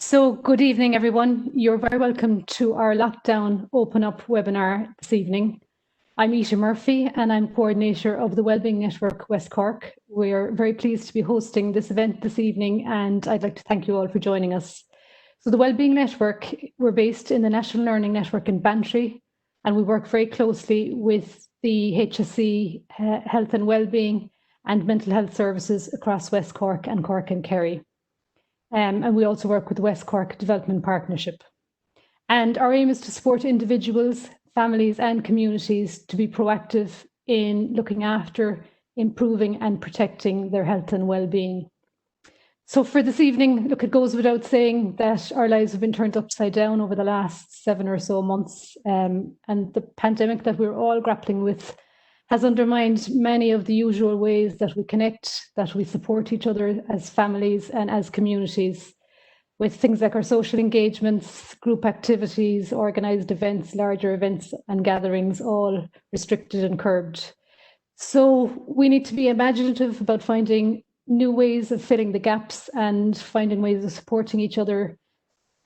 So good evening, everyone. You're very welcome to our LockDown OpenUp webinar this evening. I'm Ita Murphy and I'm coordinator of the Wellbeing Network West Cork. We're very pleased to be hosting this event this evening and I'd like to thank you all for joining us. So the Wellbeing Network, we're based in the National Learning Network in Bantry and we work very closely with the HSE Health and Wellbeing and Mental Health Services across West Cork and Kerry. And we also work with the West Cork Development Partnership. And our aim is to support individuals, families and communities to be proactive in looking after, improving and protecting their health and well-being. So for this evening, look, it goes without saying that our lives have been turned upside down over the last 7 or so months. And the pandemic that we're all grappling with has undermined many of the usual ways that we connect, that we support each other as families and as communities, with things like our social engagements, group activities, organised events, larger events and gatherings, all restricted and curbed. So we need to be imaginative about finding new ways of filling the gaps and finding ways of supporting each other,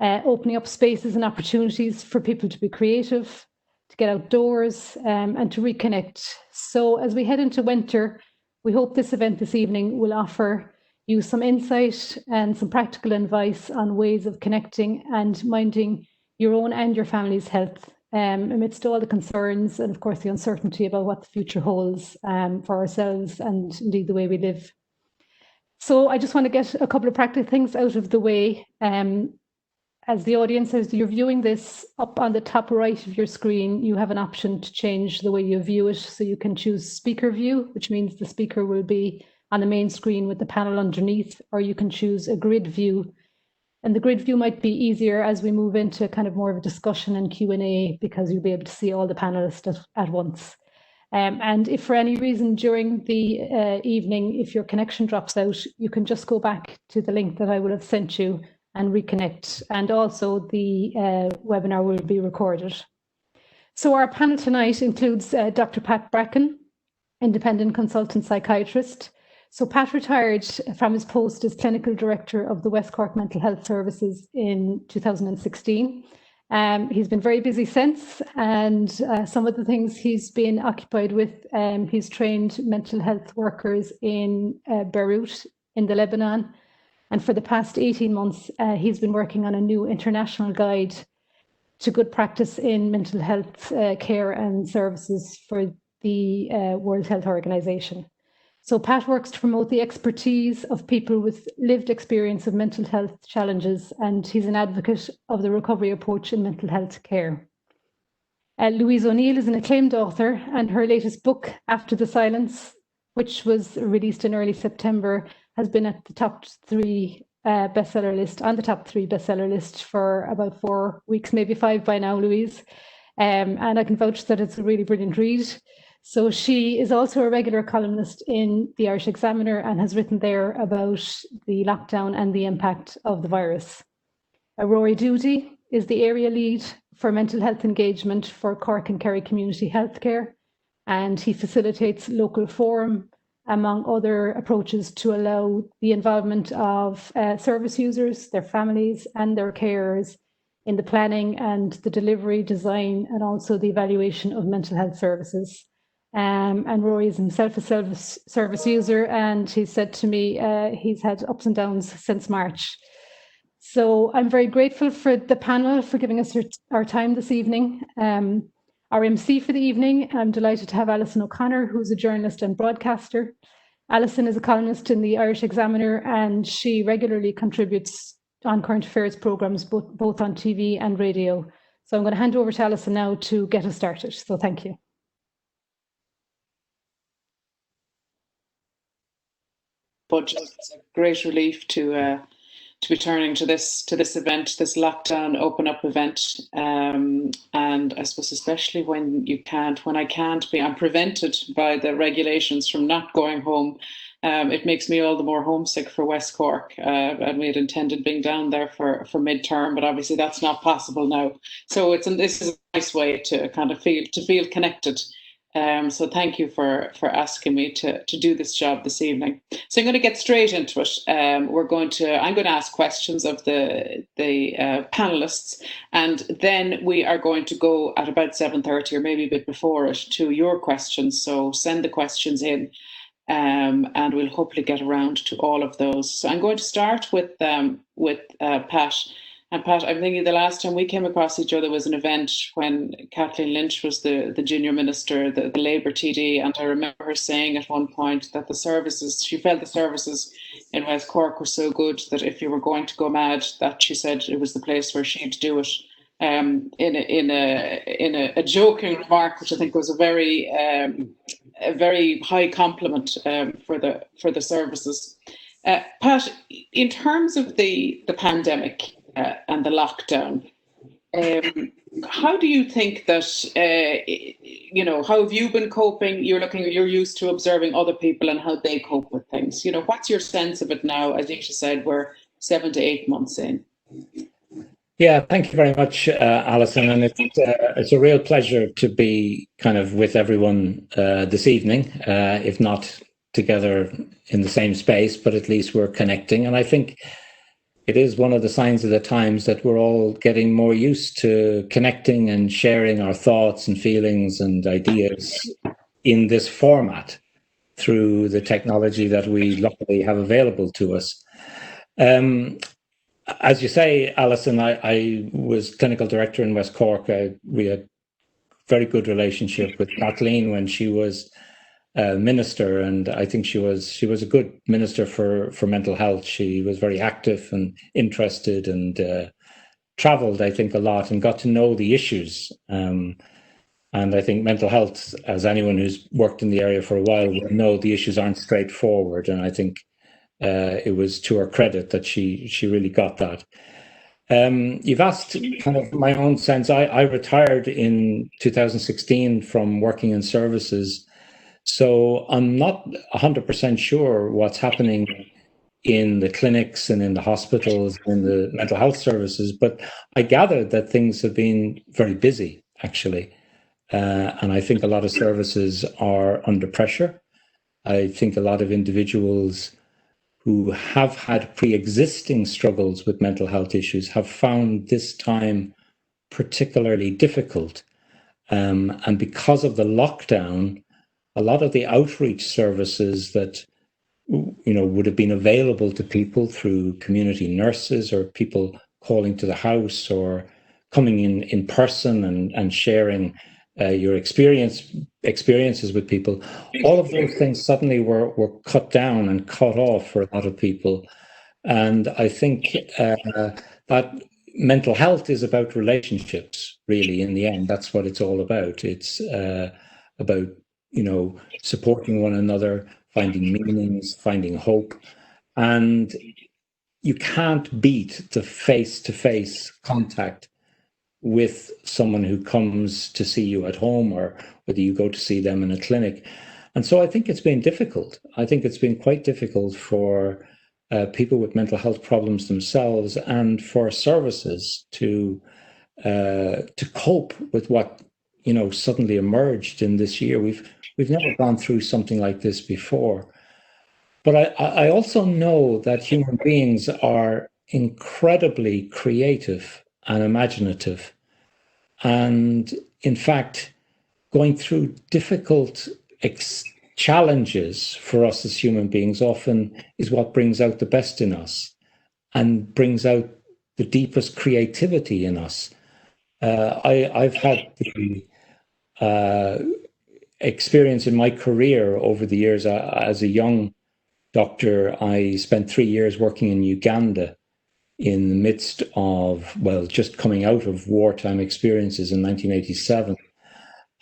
opening up spaces and opportunities for people to be creative, to get outdoors and to reconnect. So as we head into winter, we hope this event this evening will offer you some insight and some practical advice on ways of connecting and minding your own and your family's health amidst all the concerns and of course the uncertainty about what the future holds for ourselves and indeed the way we live. So I just want to get a couple of practical things out of the way. As the audience, as you're viewing this, up on the top right of your screen, you have an option to change the way you view it. So you can choose speaker view, which means the speaker will be on the main screen with the panel underneath, or you can choose a grid view. And the grid view might be easier as we move into kind of more of a discussion and Q&A because you'll be able to see all the panelists at once. And if for any reason during the evening, if your connection drops out, you can just go back to the link that I will have sent you and reconnect. And also the webinar will be recorded. So our panel tonight includes Dr. Pat Bracken, independent consultant psychiatrist. So Pat retired from his post as clinical director of the West Cork Mental Health Services in 2016. He's been very busy since, and some of the things he's been occupied with, he's trained mental health workers in Beirut in the Lebanon. And for the past 18 months, he's been working on a new international guide to good practice in mental health care and services for the World Health Organization. So Pat works to promote the expertise of people with lived experience of mental health challenges, and he's an advocate of the recovery approach in mental health care. Louise O'Neil is an acclaimed author, and her latest book, After the Silence, which was released in early September, has been at the top 3 bestseller list, on the top 3 bestseller list for about 4 weeks, maybe 5 by now, Louise. And I can vouch that it's a really brilliant read. So she is also a regular columnist in the Irish Examiner and has written there about the lockdown and the impact of the virus. RORY DOODY is the area lead for mental health engagement for Cork and Kerry community healthcare, and he facilitates local forum, among other approaches, to allow the involvement of service users, their families and their carers in the planning and the delivery, design, and also the evaluation of mental health services. And Rory is himself a service user, and he said to me he's had ups and downs since March. So I'm very grateful for the panel for giving us our time this evening. Our MC for the evening, I'm delighted to have Alison O'Connor, who's a journalist and broadcaster. Alison is a columnist in the Irish Examiner, and she regularly contributes on current affairs programmes, both on TV and radio. So I'm going to hand over to Alison now to get us started. So thank you. But it's a great relief to be turning to this event, this lockdown open up event, and I suppose especially when I can't be, I'm prevented by the regulations from not going home. It makes me all the more homesick for West Cork, and we had intended being down there for midterm, but obviously that's not possible now. So this is a nice way to kind of feel connected So thank you for asking me to do this job this evening. So I'm going to get straight into it. I'm going to ask questions of the panelists, and then we are going to go at about 7:30 or maybe a bit before it to your questions. So send the questions in, and we'll hopefully get around to all of those. So I'm going to start with Pat. And Pat, I'm thinking the last time we came across each other was an event when Kathleen Lynch was the junior minister, the Labour TD, and I remember her saying at one point that she felt the services in West Cork were so good that if you were going to go mad, that she said it was the place where she'd do it. In a joking remark, which I think was a very high compliment for the services. Pat, in terms of the pandemic and the lockdown, how do you think that how have you been coping? You're used to observing other people and how they cope with things. What's your sense of it now? As you said, we're 7 to 8 months in. Yeah, thank you very much, Alison, and it's a real pleasure to be kind of with everyone this evening, if not together in the same space, but at least we're connecting. And I think it is one of the signs of the times that we're all getting more used to connecting and sharing our thoughts and feelings and ideas in this format through the technology that we luckily have available to us. As you say, Alison, I was clinical director in West Cork. We had a very good relationship with Kathleen when she was minister, and I think she was a good minister for mental health. She was very active and interested, and travelled, I think, a lot and got to know the issues. And I think mental health, as anyone who's worked in the area for a while will know, the issues aren't straightforward, and I think it was to her credit that she really got that. You've asked kind of my own sense. I retired in 2016 from working in services, so I'm not 100% sure what's happening in the clinics and in the hospitals and the mental health services, but I gathered that things have been very busy, actually. And I think a lot of services are under pressure. I think a lot of individuals who have had pre-existing struggles with mental health issues have found this time particularly difficult. And because of the lockdown, a lot of the outreach services that would have been available to people through community nurses or people calling to the house or coming in person and sharing your experiences with people, all of those things suddenly were cut down and cut off for a lot of people. And I think that mental health is about relationships, really, in the end. That's what it's all about. It's about, supporting one another, finding meanings, finding hope. And you can't beat the face-to-face contact with someone who comes to see you at home or whether you go to see them in a clinic. And so I think it's been difficult. I think it's been quite difficult for people with mental health problems themselves and for services to cope with what suddenly emerged in this year. We've never gone through something like this before. But I also know that human beings are incredibly creative and imaginative. And in fact, going through difficult challenges for us as human beings often is what brings out the best in us and brings out the deepest creativity in us. I've had the experience in my career over the years. As a young doctor, I spent 3 years working in Uganda in the midst of, just coming out of wartime experiences in 1987.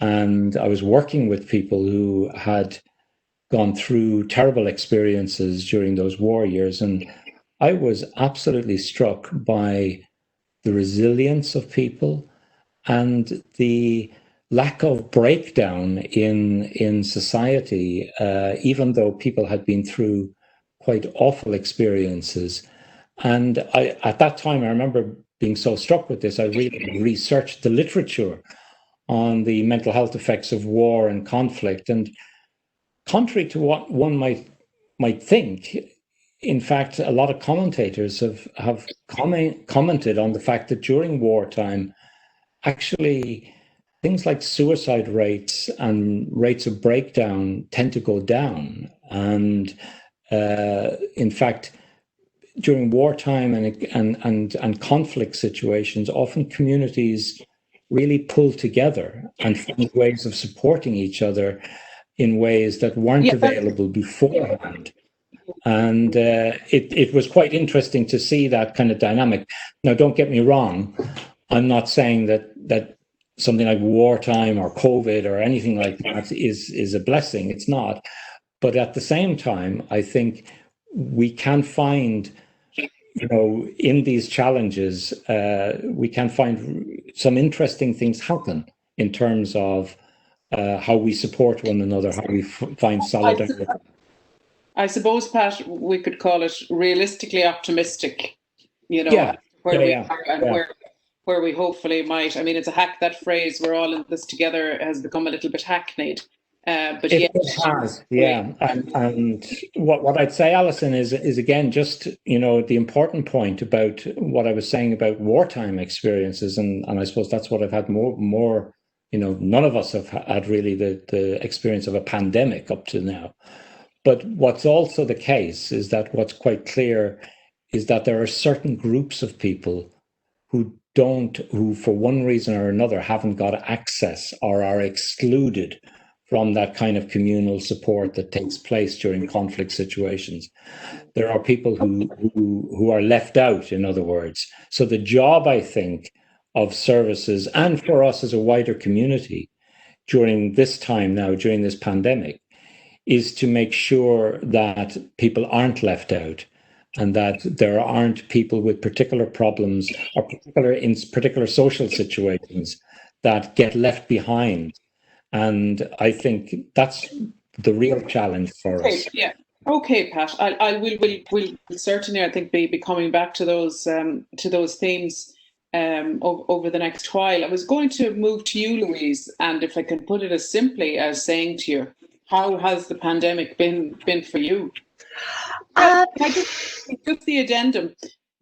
And I was working with people who had gone through terrible experiences during those war years. And I was absolutely struck by the resilience of people and the lack of breakdown in society, even though people had been through quite awful experiences. And at that time, I remember being so struck with this, I really researched the literature on the mental health effects of war and conflict. And contrary to what one might think, in fact, a lot of commentators have commented on the fact that during wartime, actually, things like suicide rates and rates of breakdown tend to go down. And in fact, during wartime and conflict situations, often communities really pull together and find ways of supporting each other in ways that weren't available beforehand. And it was quite interesting to see that kind of dynamic. Now, don't get me wrong. I'm not saying that something like wartime or COVID or anything like that is a blessing. It's not. But at the same time, I think we can find, in these challenges, we can find some interesting things happen in terms of how we support one another, how we find solidarity. I suppose, Pat, we could call it realistically optimistic, where we hopefully might. I mean, it's a hack, that phrase, we're all in this together, has become a little bit hackneyed. But it has, yeah. And what I'd say, Alison, is again, just, the important point about what I was saying about wartime experiences. And I suppose that's what I've had more, none of us have had really the experience of a pandemic up to now. But what's also the case is that what's quite clear is that there are certain groups of people who for one reason or another haven't got access or are excluded from that kind of communal support that takes place during conflict situations. There are people who are left out, in other words. So the job, I think, of services and for us as a wider community during this time now, during this pandemic, is to make sure that people aren't left out and that there aren't people with particular problems or particular social situations that get left behind. And I think that's the real challenge for us. Yeah. Okay, Pat. We'll certainly, I think, be coming back to those themes over the next while. I was going to move to you, Louise, and if I can put it as simply as saying to you, how has the pandemic been for you? Just the addendum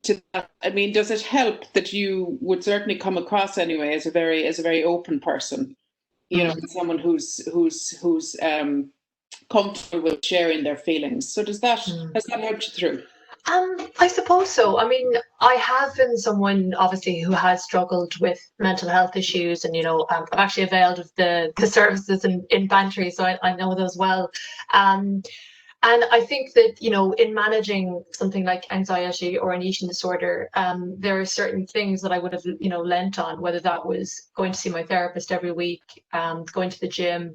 to that. I mean, does it help that you would certainly come across anyway as a very open person? Someone who's comfortable with sharing their feelings. So has that helped you through? I suppose so. I mean, I have been someone obviously who has struggled with mental health issues, and I've actually availed of the services in Bantry, so I know those well. And I think that, in managing something like anxiety or an eating disorder, there are certain things that I would have, lent on, whether that was going to see my therapist every week, going to the gym,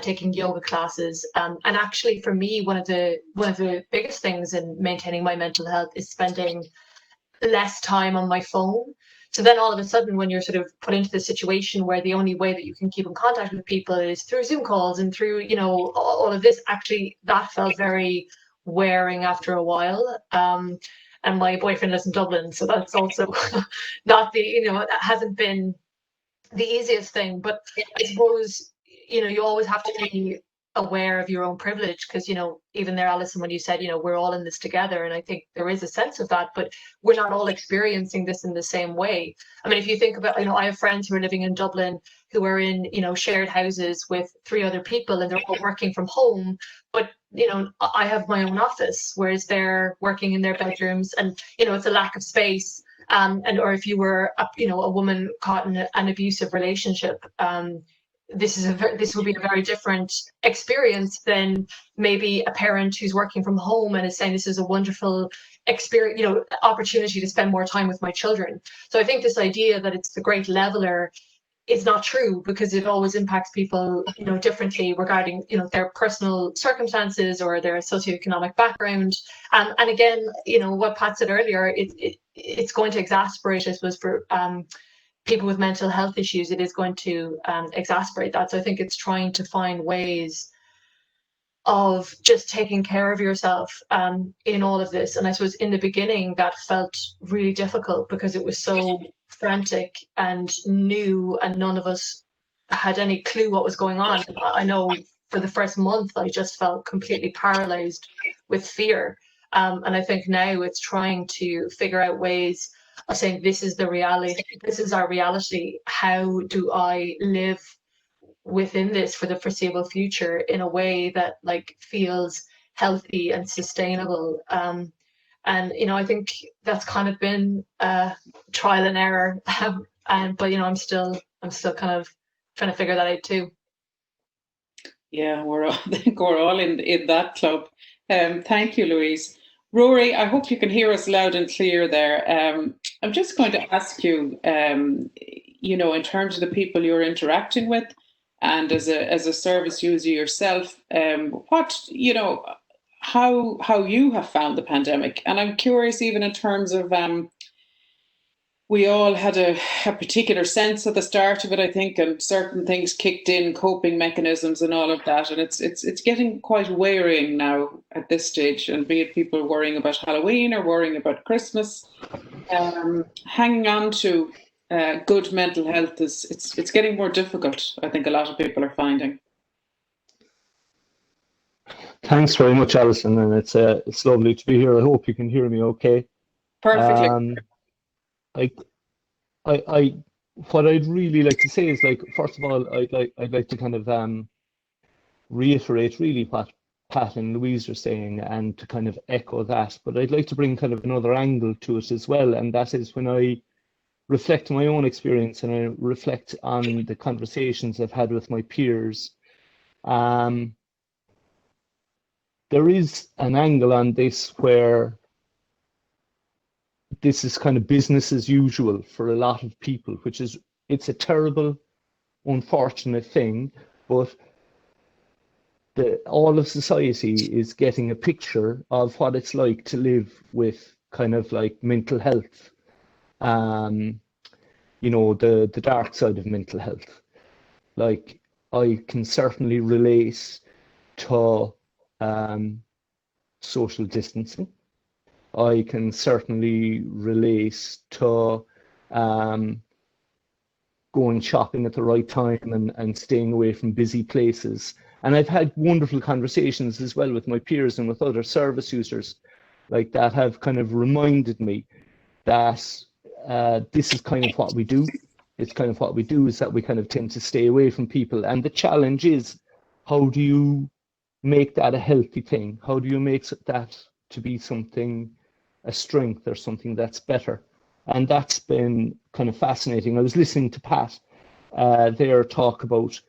taking yoga classes. And actually for me, one of the biggest things in maintaining my mental health is spending less time on my phone. So then all of a sudden, when you're sort of put into this situation where the only way that you can keep in contact with people is through Zoom calls and through, all of this, actually that felt very wearing after a while. And my boyfriend lives in Dublin, so that's also not the, it hasn't been the easiest thing. But I suppose, you always have to be aware of your own privilege, because even there, Alison, when you said we're all in this together, and I think there is a sense of that, but we're not all experiencing this in the same way. I mean, if you think about, I have friends who are living in Dublin who are in shared houses with 3 other people, and they're all working from home, but I have my own office, whereas they're working in their bedrooms, and it's a lack of space. Or if you were a woman caught in an abusive relationship, this will be a very different experience than maybe a parent who's working from home and is saying this is a wonderful experience, opportunity to spend more time with my children. So I think this idea that it's the great leveler is not true, because it always impacts people, differently regarding, their personal circumstances or their socioeconomic background. And again, what Pat said earlier, it's going to exacerbate, I suppose, for people with mental health issues, it is going to exacerbate that. So I think it's trying to find ways of just taking care of yourself in all of this. And I suppose in the beginning that felt really difficult because it was so frantic and new, and none of us had any clue what was going on. I know for the first month, I just felt completely paralyzed with fear. And I think now it's trying to figure out ways of saying, this is the reality, this is our reality. How do I live within this for the foreseeable future in a way that like feels healthy and sustainable? And I think that's kind of been trial and error. But I'm still kind of trying to figure that out too. Yeah, I think we're all in that club. Thank you, Louise. Rory, I hope you can hear us loud and clear there. I'm just going to ask you, in terms of the people you're interacting with, and as a service user yourself, how you have found the pandemic. And I'm curious, even in terms of, we all had a particular sense at the start of it, I think, and certain things kicked in, coping mechanisms and all of that. And it's getting quite wearying now at this stage, and be it people worrying about Halloween or worrying about Christmas, hanging on to good mental health it's getting more difficult, I think a lot of people are finding. Thanks very much, Alison, and it's lovely to be here. I hope you can hear me okay. Perfectly. What I'd really like to say is, like, first of all, I'd like to kind of reiterate really what Pat and Louise are saying, and to kind of echo that. But I'd like to bring kind of another angle to it as well, and that is when I reflect on my own experience and I reflect on the conversations I've had with my peers. There is an angle on this where this is kind of business as usual for a lot of people, it's a terrible, unfortunate thing, but all of society is getting a picture of what it's like to live with kind of like mental health, the dark side of mental health. Like, I can certainly relate to social distancing. I can certainly relate to going shopping at the right time and staying away from busy places. And I've had wonderful conversations as well with my peers and with other service users like that have kind of reminded me that this is kind of what we do. It's kind of what we do, is that we kind of tend to stay away from people. And the challenge is, how do you make that a healthy thing? How do you make that to be something, a strength, or something that's better? And that's been kind of fascinating. I was listening to Pat there talk about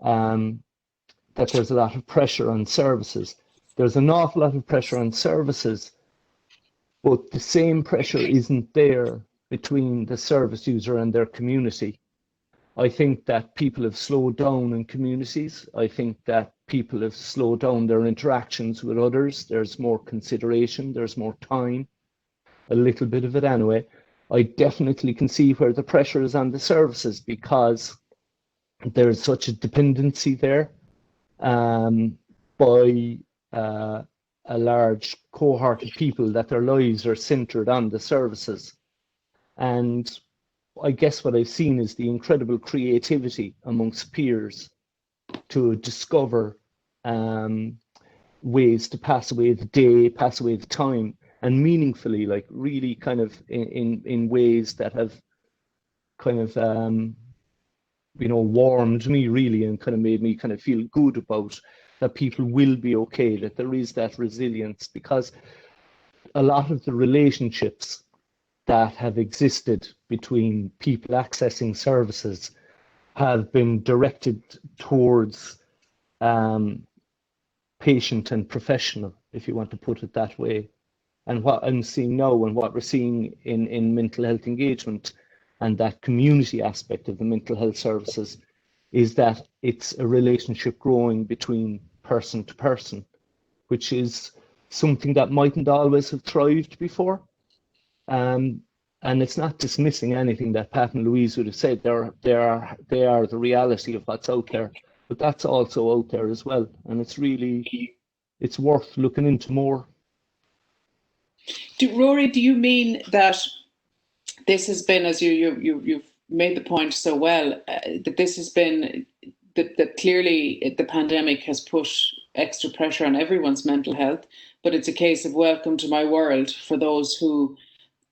that there's a lot of pressure on services. There's an awful lot of pressure on services, but the same pressure isn't there between the service user and their community. I think that people have slowed down in communities. I think that people have slowed down their interactions with others. There's more consideration, there's more time, a little bit of it anyway. I definitely can see where the pressure is on the services, because there's such a dependency there by a large cohort of people, that their lives are centered on the services. And I guess what I've seen is the incredible creativity amongst peers to discover ways to pass away the day, pass away the time, and meaningfully, like really kind of in ways that have kind of warmed me really, and kind of made me kind of feel good about that people will be okay, that there is that resilience. Because a lot of the relationships that have existed between people accessing services have been directed towards patient and professional, if you want to put it that way. And what I'm seeing now, and what we're seeing in mental health engagement and that community aspect of the mental health services, is that it's a relationship growing between person to person, which is something that mightn't always have thrived before. And it's not dismissing anything that Pat and Louise would have said. They are the reality of what's out there, but that's also out there as well. And it's worth looking into more. Rory, do you mean that this has been, as you've made the point so well, that this has been, that clearly the pandemic has put extra pressure on everyone's mental health, but it's a case of welcome to my world for those who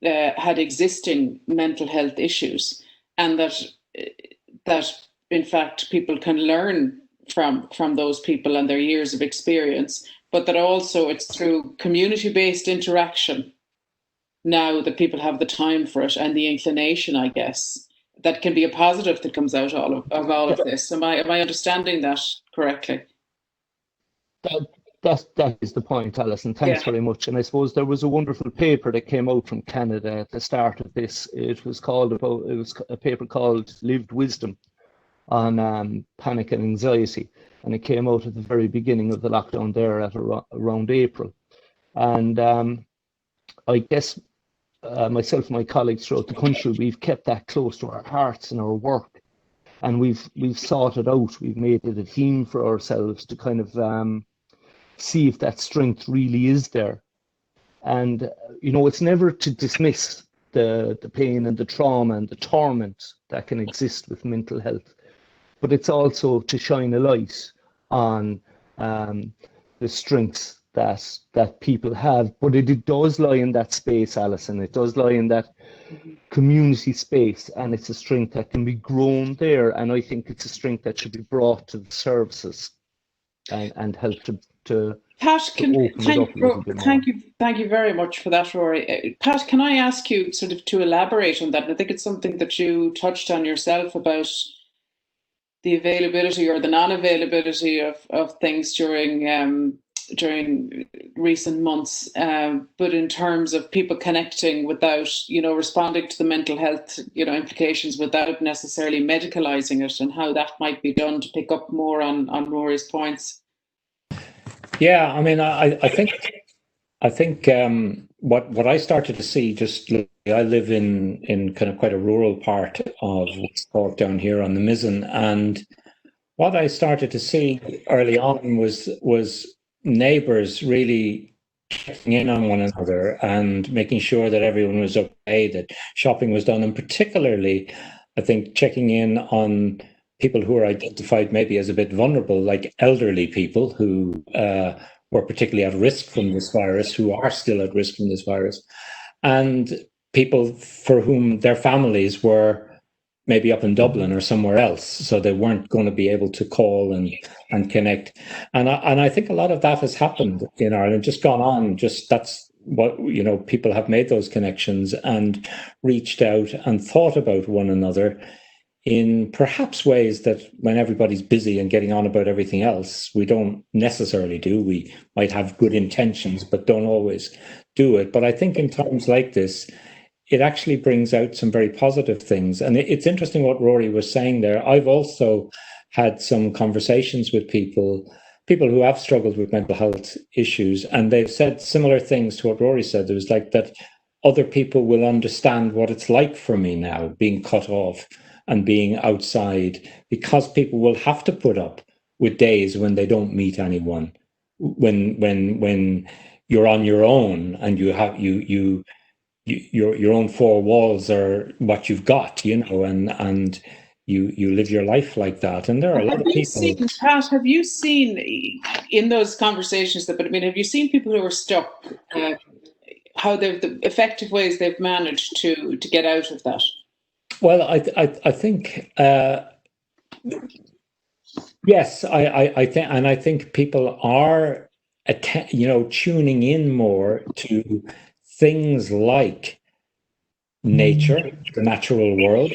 had existing mental health issues, and that in fact people can learn from those people and their years of experience, but that also it's through community-based interaction now that people have the time for it and the inclination, I guess, that can be a positive that comes out of all of this. Am I understanding that correctly? That is the point, Alison. Thanks very much. And I suppose there was a wonderful paper that came out from Canada at the start of this. It was a paper called Lived Wisdom on panic and anxiety, and it came out at the very beginning of the lockdown there at around April. And I guess myself and my colleagues throughout the country, we've kept that close to our hearts in our work, and we've sought it out. We've made it a theme for ourselves to kind of see if that strength really is there. And it's never to dismiss the pain and the trauma and the torment that can exist with mental health, but it's also to shine a light on the strengths that people have. But it does lie in that space, Alison. It does lie in that community space, and it's a strength that can be grown there. And I think it's a strength that should be brought to the services and help to Pat, thank you very much for that, Rory. Pat, can I ask you sort of to elaborate on that? I think it's something that you touched on yourself about the availability or the non-availability of things during recent months, but in terms of people connecting without, responding to the mental health, implications without necessarily medicalizing it, and how that might be done, to pick up more on Rory's points. Yeah, I mean, I think what I started to see, I live in kind of quite a rural part of Cork down here on the Mizzen, and what I started to see early on was neighbours really checking in on one another and making sure that everyone was okay, that shopping was done, and particularly, I think, checking in on people who are identified maybe as a bit vulnerable, like elderly people who were particularly at risk from this virus, who are still at risk from this virus, and people for whom their families were maybe up in Dublin or somewhere else, so they weren't going to be able to call and connect. And I think a lot of that has happened in Ireland, just gone on. Just that's what, people have made those connections and reached out and thought about one another in perhaps ways that when everybody's busy and getting on about everything else, we don't necessarily do. We might have good intentions, but don't always do it. But I think in times like this, it actually brings out some very positive things. And it's interesting what Rory was saying there. I've also had some conversations with people who have struggled with mental health issues, and they've said similar things to what Rory said. It was like that other people will understand what it's like for me now, being cut off and being outside, because people will have to put up with days when they don't meet anyone, when you're on your own and you have your own four walls are what you've got, and you live your life like that. And there are a lot of people. Pat, have you seen in those conversations have you seen people who are stuck, how the effective ways they've managed to get out of that? Well, I think yes, I think, and I think people are tuning in more to things like nature, the natural world,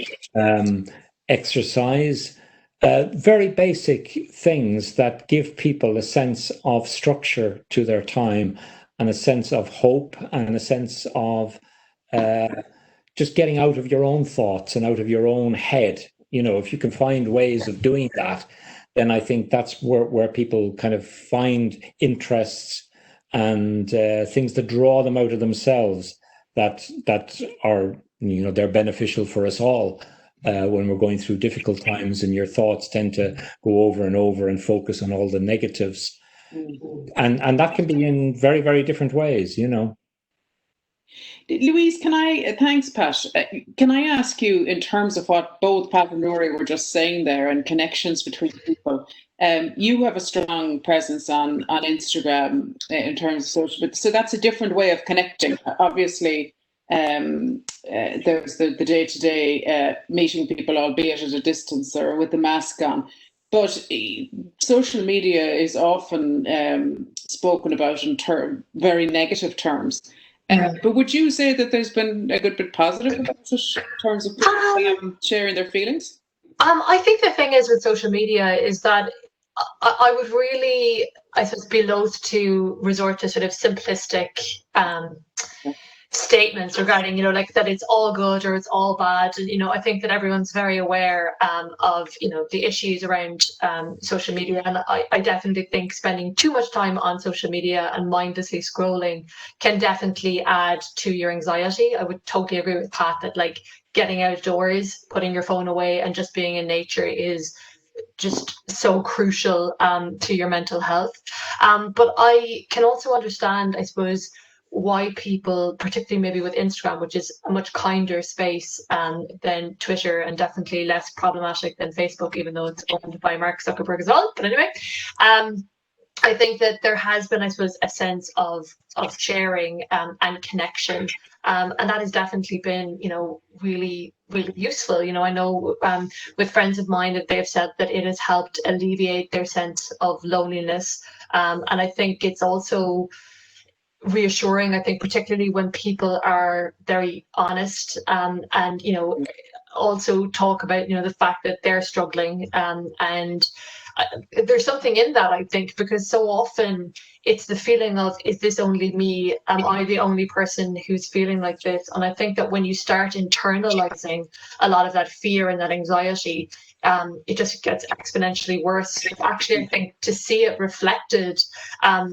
exercise, very basic things that give people a sense of structure to their time, and a sense of hope, and a sense of just getting out of your own thoughts and out of your own head. If you can find ways of doing that, then I think that's where people kind of find interests and things that draw them out of themselves, that are, they're beneficial for us all when we're going through difficult times, and your thoughts tend to go over and over and focus on all the negatives. And that can be in very, very different ways, Louise, thanks, Pat. Can I ask you, in terms of what both Pat and Rory were just saying there and connections between people, you have a strong presence on Instagram in terms of social, so that's a different way of connecting. Obviously, there's the day-to-day meeting people, albeit at a distance or with the mask on. But social media is often spoken about in very negative terms. But would you say that there's been a good bit positive about it in terms of people sharing their feelings? I think the thing is with social media is that I would really, I suppose, be loath to resort to sort of simplistic statements regarding, like that it's all good or it's all bad. And, I think that everyone's very aware of, the issues around social media. And I definitely think spending too much time on social media and mindlessly scrolling can definitely add to your anxiety. I would totally agree with Pat that like getting outdoors, putting your phone away and just being in nature is just so crucial to your mental health. But I can also understand, I suppose, why people, particularly maybe with Instagram, which is a much kinder space than Twitter and definitely less problematic than Facebook, even though it's owned by Mark Zuckerberg as well. But anyway, I think that there has been, I suppose, a sense of sharing and connection. And that has definitely been, really, really useful. I know with friends of mine that they've said that it has helped alleviate their sense of loneliness. And I think it's also reassuring, I think, particularly when people are very honest and also talk about the fact that they're struggling, and there's something in that, I think, because so often it's the feeling of, is this only me? Am I the only person who's feeling like this? And I think that when you start internalizing a lot of that fear and that anxiety, it just gets exponentially worse. Actually, I think to see it reflected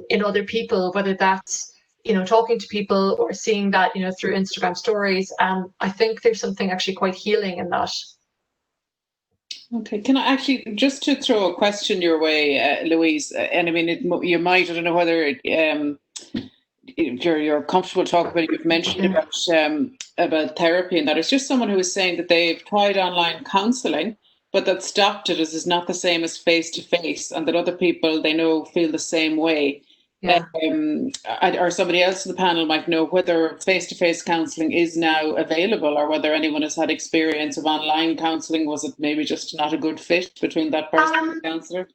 in other people, whether that's talking to people or seeing that through Instagram stories, I think there's something actually quite healing in that. Okay, can I actually, just to throw a question your way, Louise, and I mean, you might, I don't know whether you're comfortable talking about it, you've mentioned about therapy and that. It's just someone who was saying that they've tried online counselling, but that stopped it as is not the same as face-to-face, and that other people they know feel the same way. Yeah. Or somebody else in the panel might know whether face-to-face counselling is now available, or whether anyone has had experience of online counselling. Was it maybe just not a good fit between that person and the counsellor?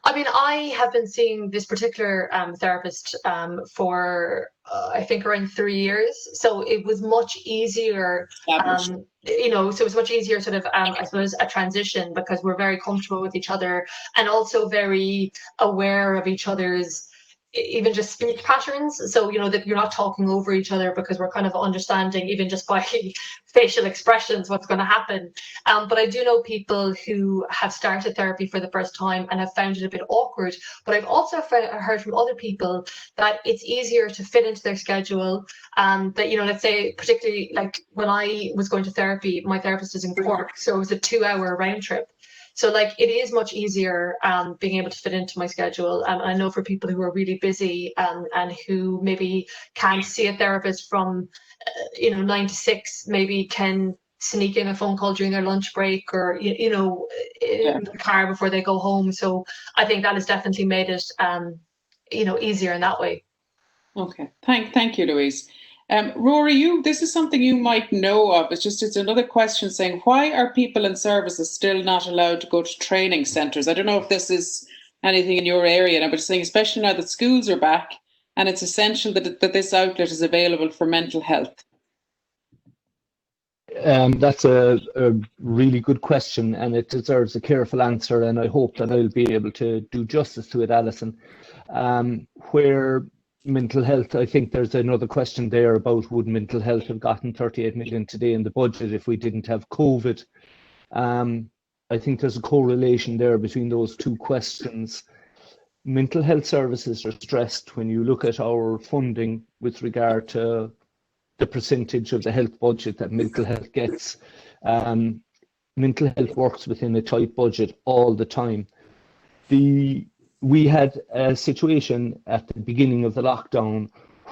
I mean, I have been seeing this particular therapist for I think around 3 years, so it was much easier. So it was much easier, sort of, I suppose, a transition, because we're very comfortable with each other and also very aware of each other's even just speech patterns, so that you're not talking over each other, because we're kind of understanding even just by facial expressions what's going to happen. But I do know people who have started therapy for the first time and have found it a bit awkward, but I've also heard from other people that it's easier to fit into their schedule, that let's say, particularly like when I was going to therapy, my therapist is in Cork, so it was a 2-hour round trip. So like it is much easier being able to fit into my schedule. I know for people who are really busy and who maybe can't see a therapist from 9 to 6, maybe can sneak in a phone call during their lunch break, or in the car before they go home. So I think that has definitely made it easier in that way. Okay, thank you, Louise. Rory, this is something you might know of. It's another question saying, why are people in services still not allowed to go to training centres? I don't know if this is anything in your area, but just saying, especially now that schools are back, and it's essential that this outlet is available for mental health. That's a really good question, and it deserves a careful answer, and I hope that I'll be able to do justice to it, Alison. Where mental health, I think there's another question there about, would mental health have gotten 38 million today in the budget if we didn't have COVID? I think there's a correlation there between those two questions. Mental health services are stressed when you look at our funding with regard to the percentage of the health budget that mental health gets. Mental health works within a tight budget all the time. We had a situation at the beginning of the lockdown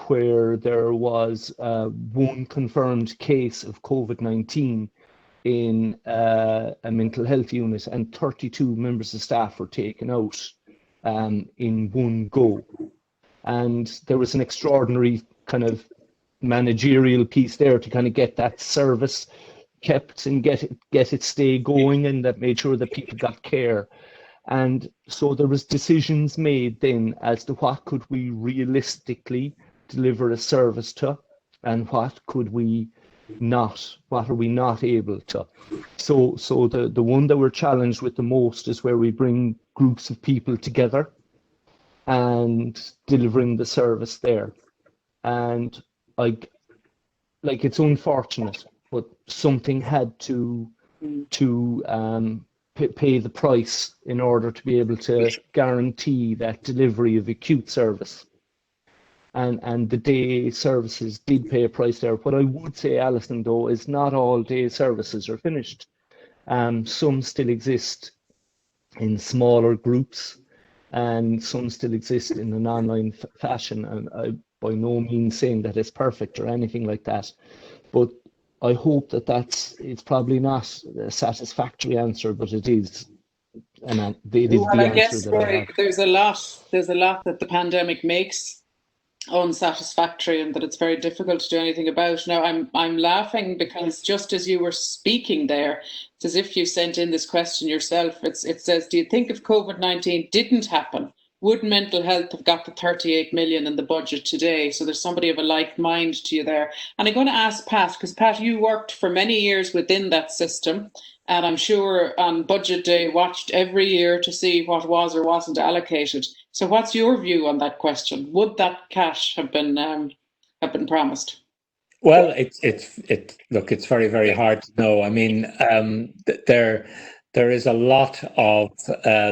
where there was one confirmed case of COVID-19 in a mental health unit, and 32 members of staff were taken out in one go. And there was an extraordinary kind of managerial piece there to kind of get that service kept and get it stay going, and that made sure that people got care. And so there was decisions made then as to what could we realistically deliver a service to, and what could we not, what are we not able to. So the one that we're challenged with the most is where we bring groups of people together and delivering the service there. And it's unfortunate, but something had to pay the price in order to be able to guarantee that delivery of acute service. And the day services did pay a price there. What I would say, Alison, though, is not all day services are finished. Some still exist in smaller groups, and some still exist in an online fashion. And I by no means saying that it's perfect or anything like that, but I hope that it's probably not a satisfactory answer, but it is. And it is well, the I answer guess, that Rory, I have. there's a lot that the pandemic makes unsatisfactory, and that it's very difficult to do anything about. Now, I'm laughing because just as you were speaking there, it's as if you sent in this question yourself. It says, do you think if COVID-19 didn't happen, would mental health have got the 38 million in the budget today? So there's somebody of a like mind to you there. And I'm going to ask Pat, because Pat, you worked for many years within that system, and I'm sure on budget day watched every year to see what was or wasn't allocated. So what's your view on that question? Would that cash have been promised? Well, it's very, very hard to know. I mean, there is a lot of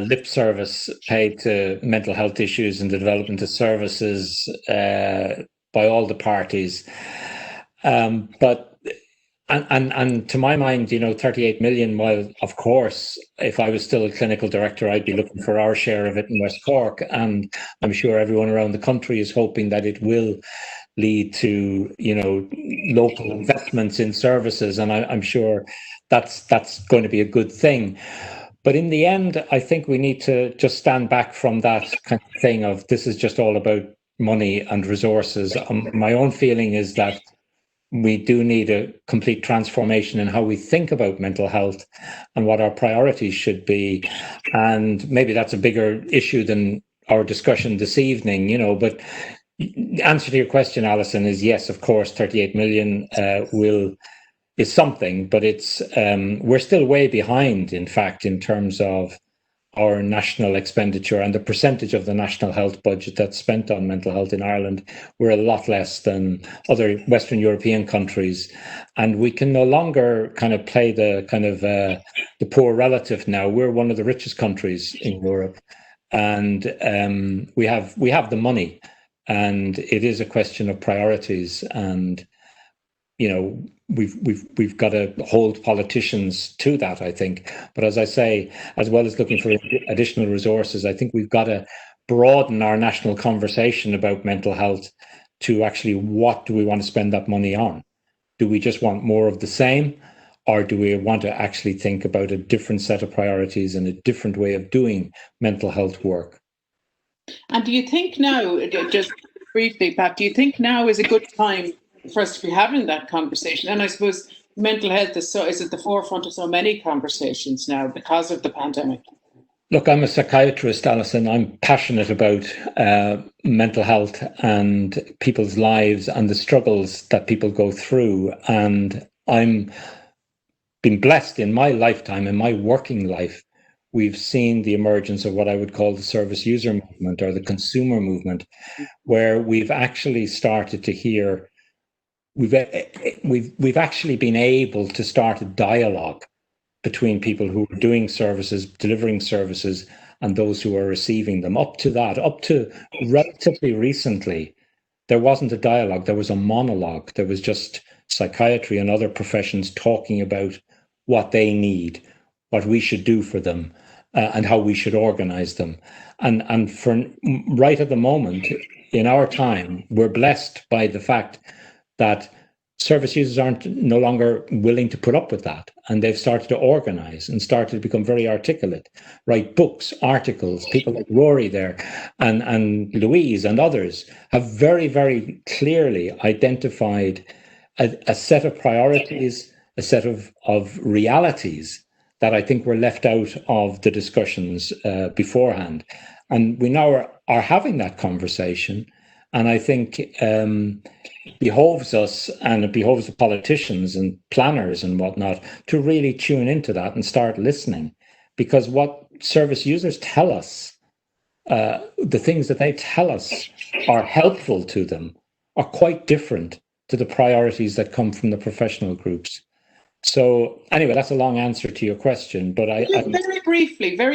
lip service paid to mental health issues and the development of services by all the parties. But to my mind, 38 million, while of course, if I was still a clinical director, I'd be looking for our share of it in West Cork. And I'm sure everyone around the country is hoping that it will lead to, local investments in services. And I'm sure that's going to be a good thing. But in the end, I think we need to just stand back from that kind of thing of this is just all about money and resources. My own feeling is that we do need a complete transformation in how we think about mental health and what our priorities should be. And maybe that's a bigger issue than our discussion this evening, but the answer to your question, Alison, is yes, of course, 38 million is something, but it's we're still way behind, in fact, in terms of our national expenditure and the percentage of the national health budget that's spent on mental health in Ireland. We're a lot less than other Western European countries, and we can no longer kind of play the kind of the poor relative now. We're one of the richest countries in Europe, and we have the money, and it is a question of priorities. And we've got to hold politicians to that, I think. But as I say, as well as looking for additional resources, I think we've got to broaden our national conversation about mental health to actually, what do we want to spend that money on? Do we just want more of the same, or do we want to actually think about a different set of priorities and a different way of doing mental health work? And do you think now, just briefly, Pat, do you think now is a good time for us to be having that conversation? And I suppose mental health is at the forefront of so many conversations now because of the pandemic. Look, I'm a psychiatrist, Alison. I'm passionate about mental health and people's lives and the struggles that people go through. And I'm been blessed in my lifetime, in my working life. We've seen the emergence of what I would call the service user movement or the consumer movement, where we've actually started to hear. We've actually been able to start a dialogue between people who are doing services, delivering services, and those who are receiving them. Up to relatively recently, there wasn't a dialogue, there was a monologue. There was just psychiatry and other professions talking about what they need, what we should do for them, and how we should organize them. And for right at the moment, in our time, we're blessed by the fact that service users aren't no longer willing to put up with that, and they've started to organize and started to become very articulate, write books, articles. People like RORY there and Louise and others have very, very clearly identified a set of priorities, a set of realities that I think were left out of the discussions beforehand. And we now are having that conversation. And I think behoves us, and it behoves the politicians and planners and whatnot, to really tune into that and start listening. Because what service users tell us, the things that they tell us are helpful to them, are quite different to the priorities that come from the professional groups. So anyway, that's a long answer to your question, but very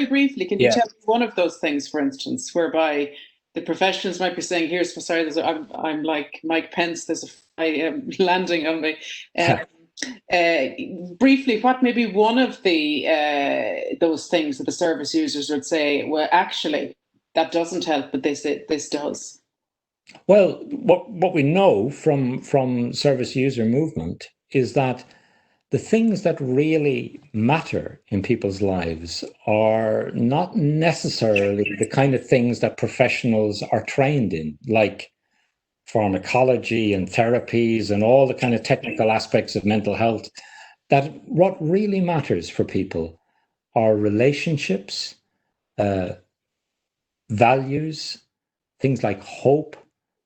briefly, can you tell me one of those things, for instance, whereby the professionals might be saying, "Here's for sorry, I'm like Mike Pence. I am landing on me." Briefly, what may be one of those things that the service users would say? Well, actually, that doesn't help, but this does. Well, what we know from service user movement is that the things that really matter in people's lives are not necessarily the kind of things that professionals are trained in, like pharmacology and therapies and all the kind of technical aspects of mental health. That what really matters for people are relationships, values, things like hope,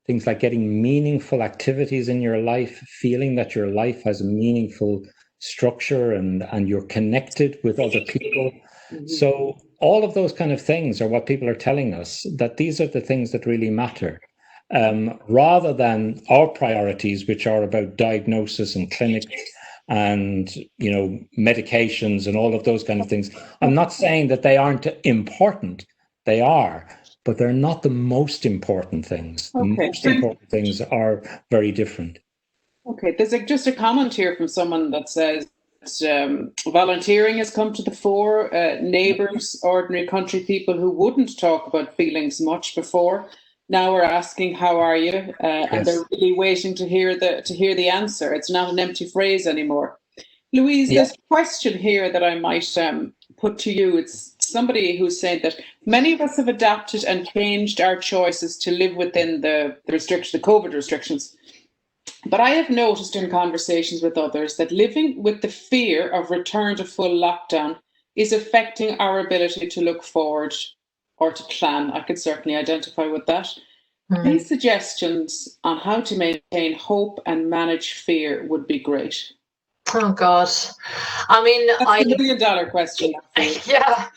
things like getting meaningful activities in your life, feeling that your life has a meaningful structure and you're connected with other people. Mm-hmm. So all of those kind of things are what people are telling us, that these are the things that really matter, rather than our priorities, which are about diagnosis and clinics and, medications and all of those kind of things. I'm not saying that they aren't important. They are, but they're not the most important things. Okay. The most important things are very different. Okay, there's just a comment here from someone that says volunteering has come to the fore. Neighbours, ordinary country people who wouldn't talk about feelings much before, now are asking, "How are you?" Yes. And they're really waiting to hear the answer. It's not an empty phrase anymore. Louise, There's a question here that I might put to you. It's somebody who's saying that many of us have adapted and changed our choices to live within the COVID restrictions. But I have noticed in conversations with others that living with the fear of return to full lockdown is affecting our ability to look forward or to plan. I could certainly identify with that. Mm-hmm. Any suggestions on how to maintain hope and manage fear would be great. Oh God, I mean, that's $1 million question. Yeah,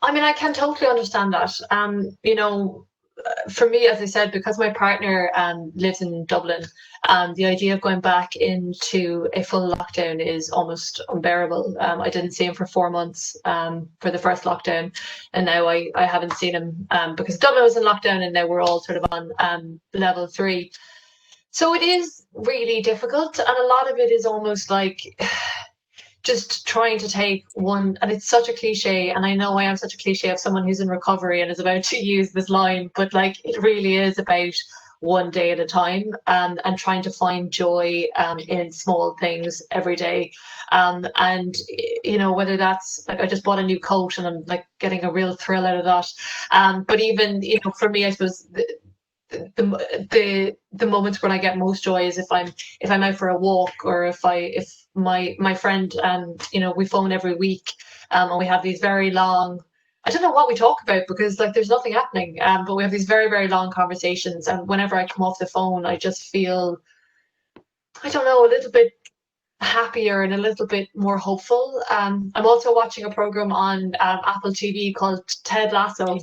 I mean, I can totally understand that. For me, as I said, because my partner lives in Dublin, the idea of going back into a full lockdown is almost unbearable. I didn't see him for 4 months for the first lockdown, and now I haven't seen him because Dublin was in lockdown, and now we're all sort of on level 3. So it is really difficult, and a lot of it is almost like just trying to take one, and it's such a cliche, and I know I am such a cliche of someone who's in recovery and is about to use this line, but like it really is about one day at a time, and trying to find joy in small things every day, and whether that's like I just bought a new coat and I'm like getting a real thrill out of that, but even for me, I suppose the moments when I get most joy is if I'm out for a walk, or if my friend we phone every week, and we have these very long, I don't know what we talk about because like there's nothing happening, but we have these very, very long conversations, and whenever I come off the phone I just feel, I don't know, a little bit happier and a little bit more hopeful. I'm also watching a program on Apple TV called Ted Lasso.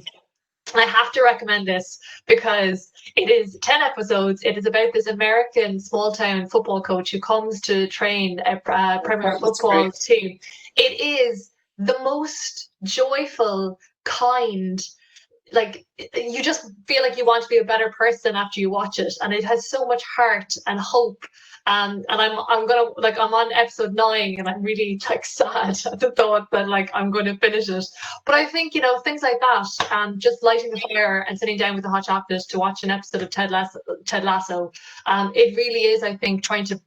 And I have to recommend this because it is 10 episodes. It is about this American small-town football coach who comes to train a Premier football team. It is the most joyful, kind, like you just feel like you want to be a better person after you watch it. And it has so much heart and hope. And I'm gonna, like, I'm on episode 9 and I'm really like sad at the thought that like I'm going to finish it. But I think, you know, things like that, just lighting the fire and sitting down with a hot chocolate to watch an episode of Ted Lasso, it really is, I think, trying to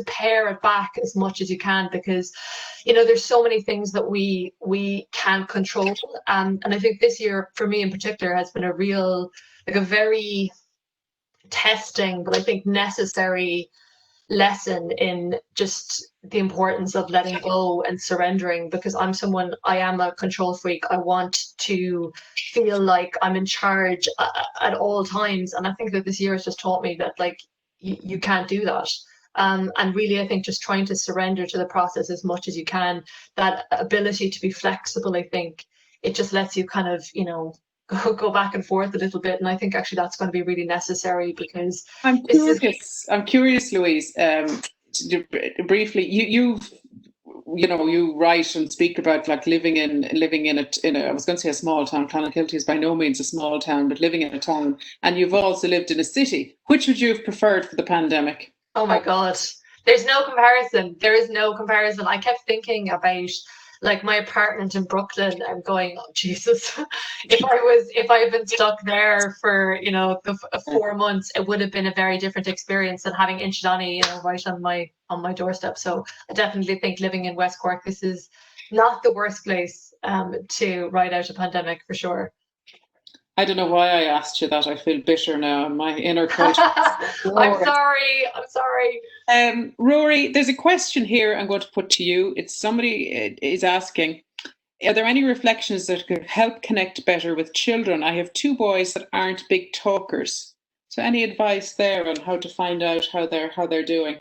pare it back as much as you can, because, you know, there's so many things that we can't control. And I think this year, for me in particular, has been a real, like a very testing, but I think necessary lesson in just the importance of letting go and surrendering, because I am a control freak. I want to feel like I'm in charge at all times. And I think that this year has just taught me that, like, you can't do that. And really, I think just trying to surrender to the process as much as you can, that ability to be flexible, I think it just lets you kind of, you know, go back and forth a little bit. And I think actually that's going to be really necessary, because I'm curious, Louise, briefly, you write and speak about like living in a I was going to say a small town. Clonakilty is by no means a small town, but living in a town, and you've also lived in a city. Which would you have preferred for the pandemic? Oh my God, there's no comparison. There is no comparison. I kept thinking about like my apartment in Brooklyn and going, oh Jesus, if I had been stuck there for, you know, the 4 months, it would have been a very different experience than having Inchydonny, you know, right on my doorstep. So I definitely think living in West Cork, this is not the worst place to ride out a pandemic, for sure. I don't know why I asked you that. I feel bitter now. My inner culture. I'm sorry. Rory, there's a question here I'm going to put to you. It's somebody is asking, are there any reflections that could help connect better with children? I have 2 boys that aren't big talkers. So any advice there on how to find out how they're doing?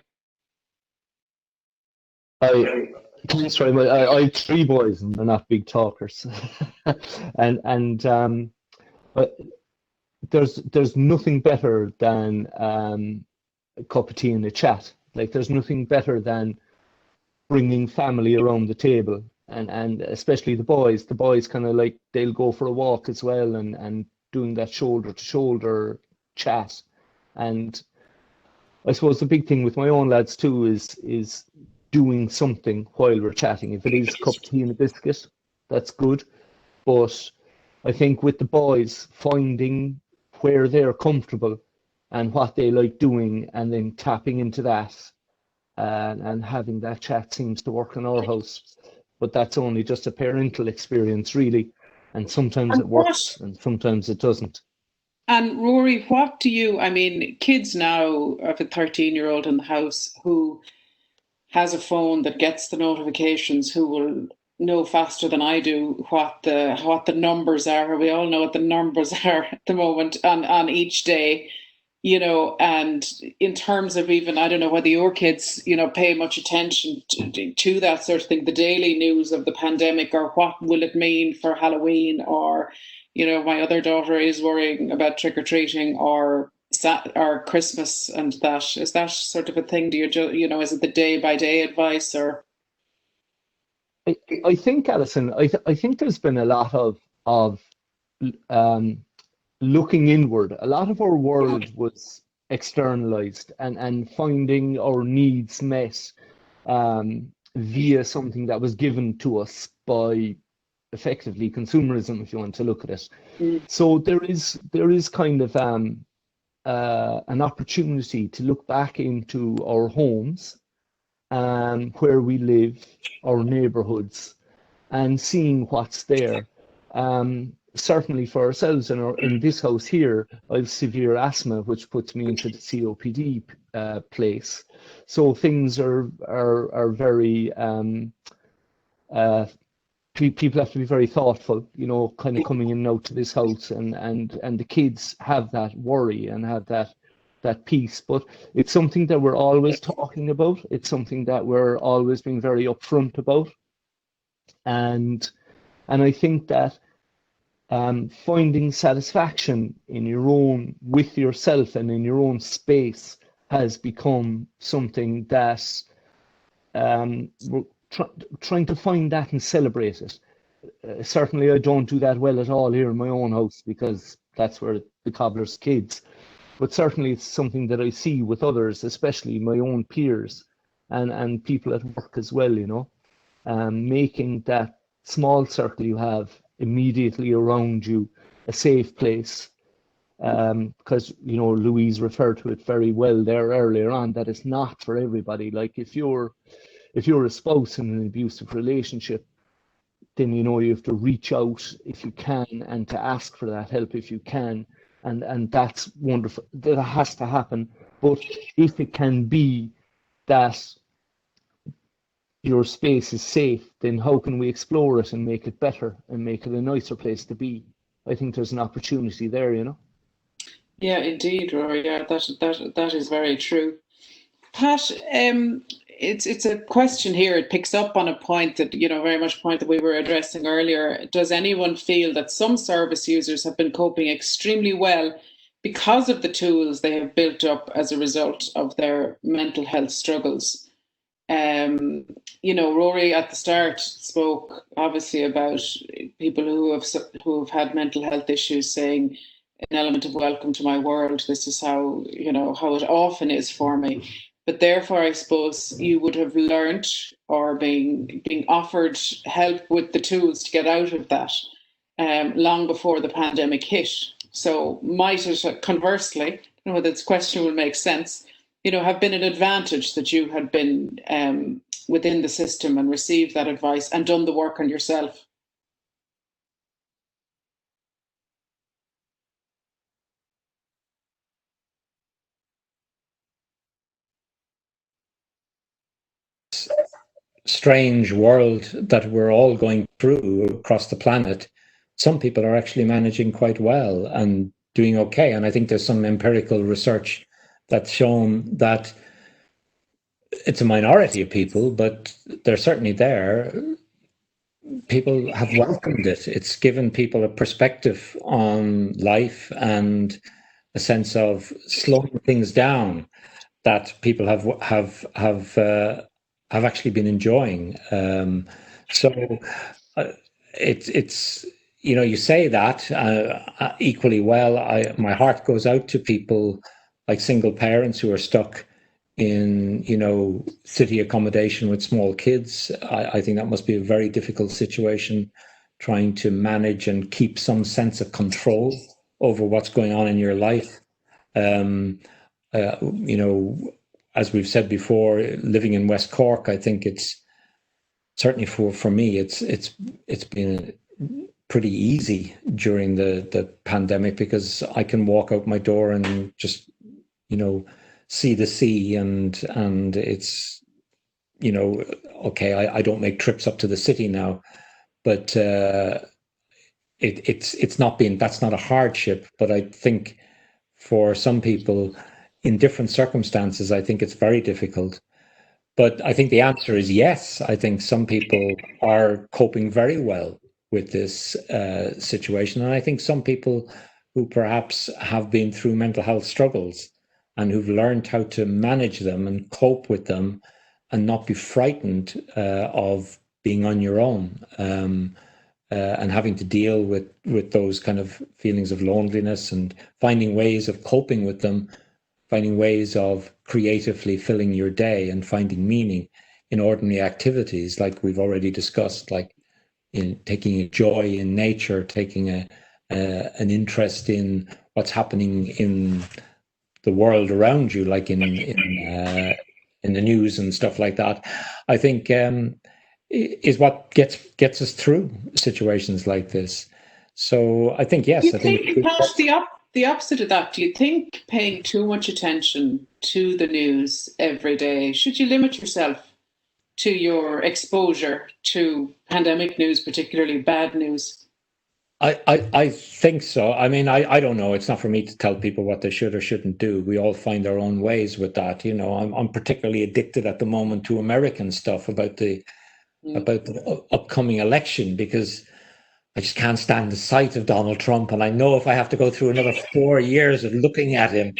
I have 3 boys and they're not big talkers. But there's nothing better than a cup of tea and a chat. Like, there's nothing better than bringing family around the table, and especially the boys. The boys kind of like, they'll go for a walk as well, and doing that shoulder to shoulder chat. And I suppose the big thing with my own lads too is doing something while we're chatting. If it is a cup of tea and a biscuit, that's good. But I think with the boys, finding where they're comfortable and what they like doing, and then tapping into that and having that chat seems to work in our house. But that's only just a parental experience, really. And sometimes it works and sometimes it doesn't. And Rory, kids now have a 13-year-old in the house who has a phone that gets the notifications, who will know faster than I do what the numbers are. We all know what the numbers are at the moment on each day, you know. And in terms of, even, I don't know whether your kids, you know, pay much attention to that sort of thing, the daily news of the pandemic, or what will it mean for Halloween, or, you know, my other daughter is worrying about trick-or-treating or Christmas, and that is that sort of a thing. Do you know, is it the day-by-day advice, or? I think, Alison, I think there's been a lot of looking inward. A lot of our world was externalized, and finding our needs met via something that was given to us by effectively consumerism, if you want to look at it. So there is kind of an opportunity to look back into our homes, where we live, our neighborhoods, and seeing what's there. Certainly for ourselves in this house here, I have severe asthma, which puts me into the COPD place. So things are very people have to be very thoughtful, you know, kind of coming in and out to this house, and the kids have that worry and have that piece. But it's something that we're always talking about. It's something that we're always being very upfront about. And I think that finding satisfaction with yourself and in your own space has become something that we're trying to find that and celebrate it. Certainly I don't do that well at all here in my own house, because that's where the cobbler's kids. but certainly it's something that I see with others, especially my own peers and people at work as well, you know, making that small circle you have immediately around you a safe place. Because, you know, Louise referred to it very well there earlier on, that it's not for everybody. Like if you're a spouse in an abusive relationship, then, you know, you have to reach out if you can and to ask for that help if you can. And that's wonderful. That has to happen. But if it can be that your space is safe, then how can we explore it and make it better and make it a nicer place to be? I think there's an opportunity there, you know. Yeah, indeed, Rory. Yeah, that is very true. Pat, it's a question here. It picks up on a point that, you know, very much a point that we were addressing earlier. Does anyone feel that some service users have been coping extremely well because of the tools they have built up as a result of their mental health struggles? You know, Rory at the start spoke obviously about people who have had mental health issues, saying an element of welcome to my world. This is how, you know, how it often is for me. But therefore, I suppose you would have learned or being offered help with the tools to get out of that long before the pandemic hit. So might it, conversely, I don't know whether this question will make sense, you know, have been an advantage that you had been within the system and received that advice and done the work on yourself? Strange world that we're all going through across the planet, some people are actually managing quite well and doing okay. And I think there's some empirical research that's shown that it's a minority of people, but they're certainly there. People have welcomed it. It's given people a perspective on life and a sense of slowing things down that people have actually been enjoying. So it's you know, you say that equally well. My heart goes out to people like single parents who are stuck in, you know, city accommodation with small kids. I think that must be a very difficult situation, trying to manage and keep some sense of control over what's going on in your life. You know, as we've said before, living in West Cork, I think it's certainly for me, it's been pretty easy during the pandemic, because I can walk out my door and just, you know, see the sea, and it's, you know, okay, I don't make trips up to the city now, but it's not been, that's not a hardship. But I think for some people in different circumstances, I think it's very difficult. But I think the answer is yes. I think some people are coping very well with this situation. And I think some people who perhaps have been through mental health struggles and who've learned how to manage them and cope with them and not be frightened of being on your own and having to deal with those kind of feelings of loneliness, and finding ways of coping with them, finding ways of creatively filling your day and finding meaning in ordinary activities, like we've already discussed, like in taking a joy in nature, taking an interest in what's happening in the world around you, like in the news and stuff like that. I think is what gets us through situations like this. So I think yes. I think the opposite of that. Do you think paying too much attention to the news every day, should you limit yourself to your exposure to pandemic news, particularly bad news? I think so. I mean, I don't know. It's not for me to tell people what they should or shouldn't do. We all find our own ways with that. You know, I'm particularly addicted at the moment to American stuff about the upcoming election, because I just can't stand the sight of Donald Trump. And I know if I have to go through another 4 years of looking at him,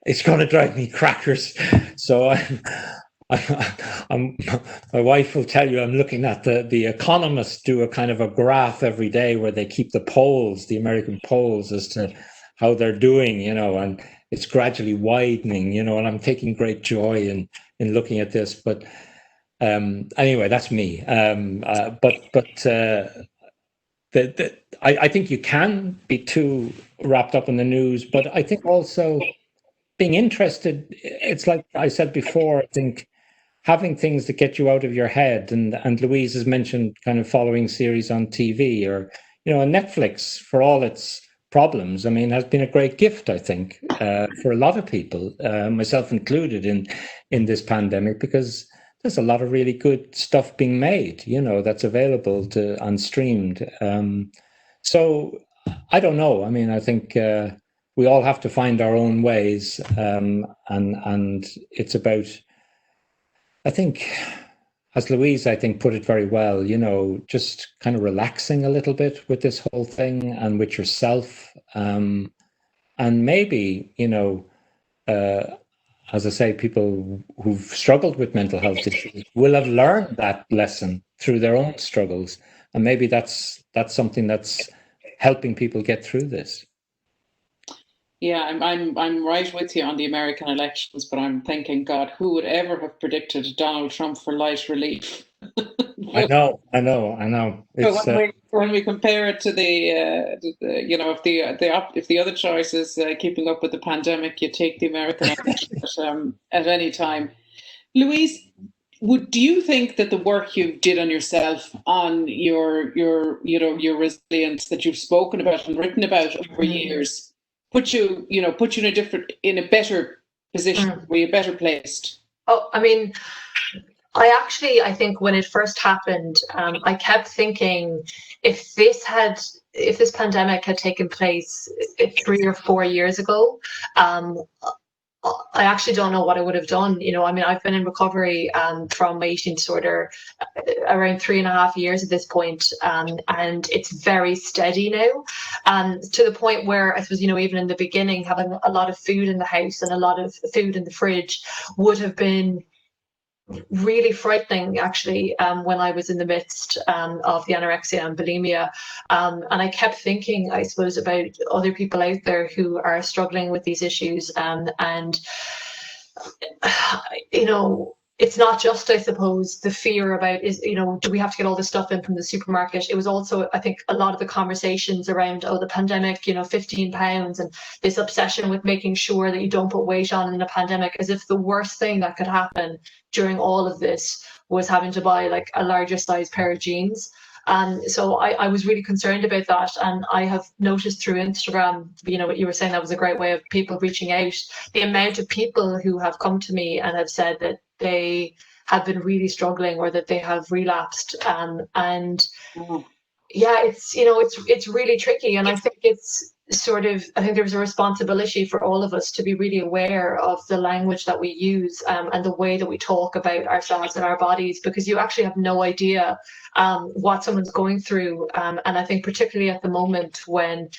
it's going to drive me crackers. So my wife will tell you I'm looking at the Economist do a kind of a graph every day where they keep the polls, the American polls, as to how they're doing, and it's gradually widening, and I'm taking great joy in looking at this. But anyway, that's me. I think you can be too wrapped up in the news, but I think also being interested, it's like I said before, I think having things that get you out of your head, and Louise has mentioned kind of following series on TV, or Netflix, for all its problems, has been a great gift, I think, for a lot of people, myself included, in this pandemic, because there's a lot of really good stuff being made, that's available and streamed. So I don't know. I think we all have to find our own ways, and it's about, I think, as Louise, I think, put it very well, just kind of relaxing a little bit with this whole thing and with yourself. And maybe, as I say, people who've struggled with mental health issues will have learned that lesson through their own struggles. And maybe that's something that's helping people get through this. Yeah, I'm right with you on the American elections, but I'm thinking, God, who would ever have predicted Donald Trump for light relief? I know. It's, when we compare it to if the other choice is keeping up with the pandemic, you take the American election at any time. Louise, do you think that the work you did on yourself, on your resilience that you've spoken about and written about over years, put you in a better position, were you better placed? Oh, I think when it first happened, I kept thinking, if this pandemic had taken place 3 or 4 years ago, I actually don't know what I would have done. I've been in recovery from my eating disorder around 3.5 years at this point, and it's very steady now, to the point where I suppose, even in the beginning, having a lot of food in the house and a lot of food in the fridge would have been really frightening, actually, when I was in the midst of the anorexia and bulimia. And I kept thinking, I suppose, about other people out there who are struggling with these issues. And it's not just, I suppose, the fear about do we have to get all this stuff in from the supermarket? It was also, I think, a lot of the conversations around, the pandemic, 15 pounds, and this obsession with making sure that you don't put weight on in a pandemic, as if the worst thing that could happen during all of this was having to buy like a larger size pair of jeans. So I was really concerned about that, and I have noticed through Instagram, what you were saying, that was a great way of people reaching out. The amount of people who have come to me and have said that they have been really struggling, or that they have relapsed, and yeah, it's really tricky, and I think it's I think there's a responsibility for all of us to be really aware of the language that we use, and the way that we talk about ourselves and our bodies, because you actually have no idea what someone's going through, and I think particularly at the moment when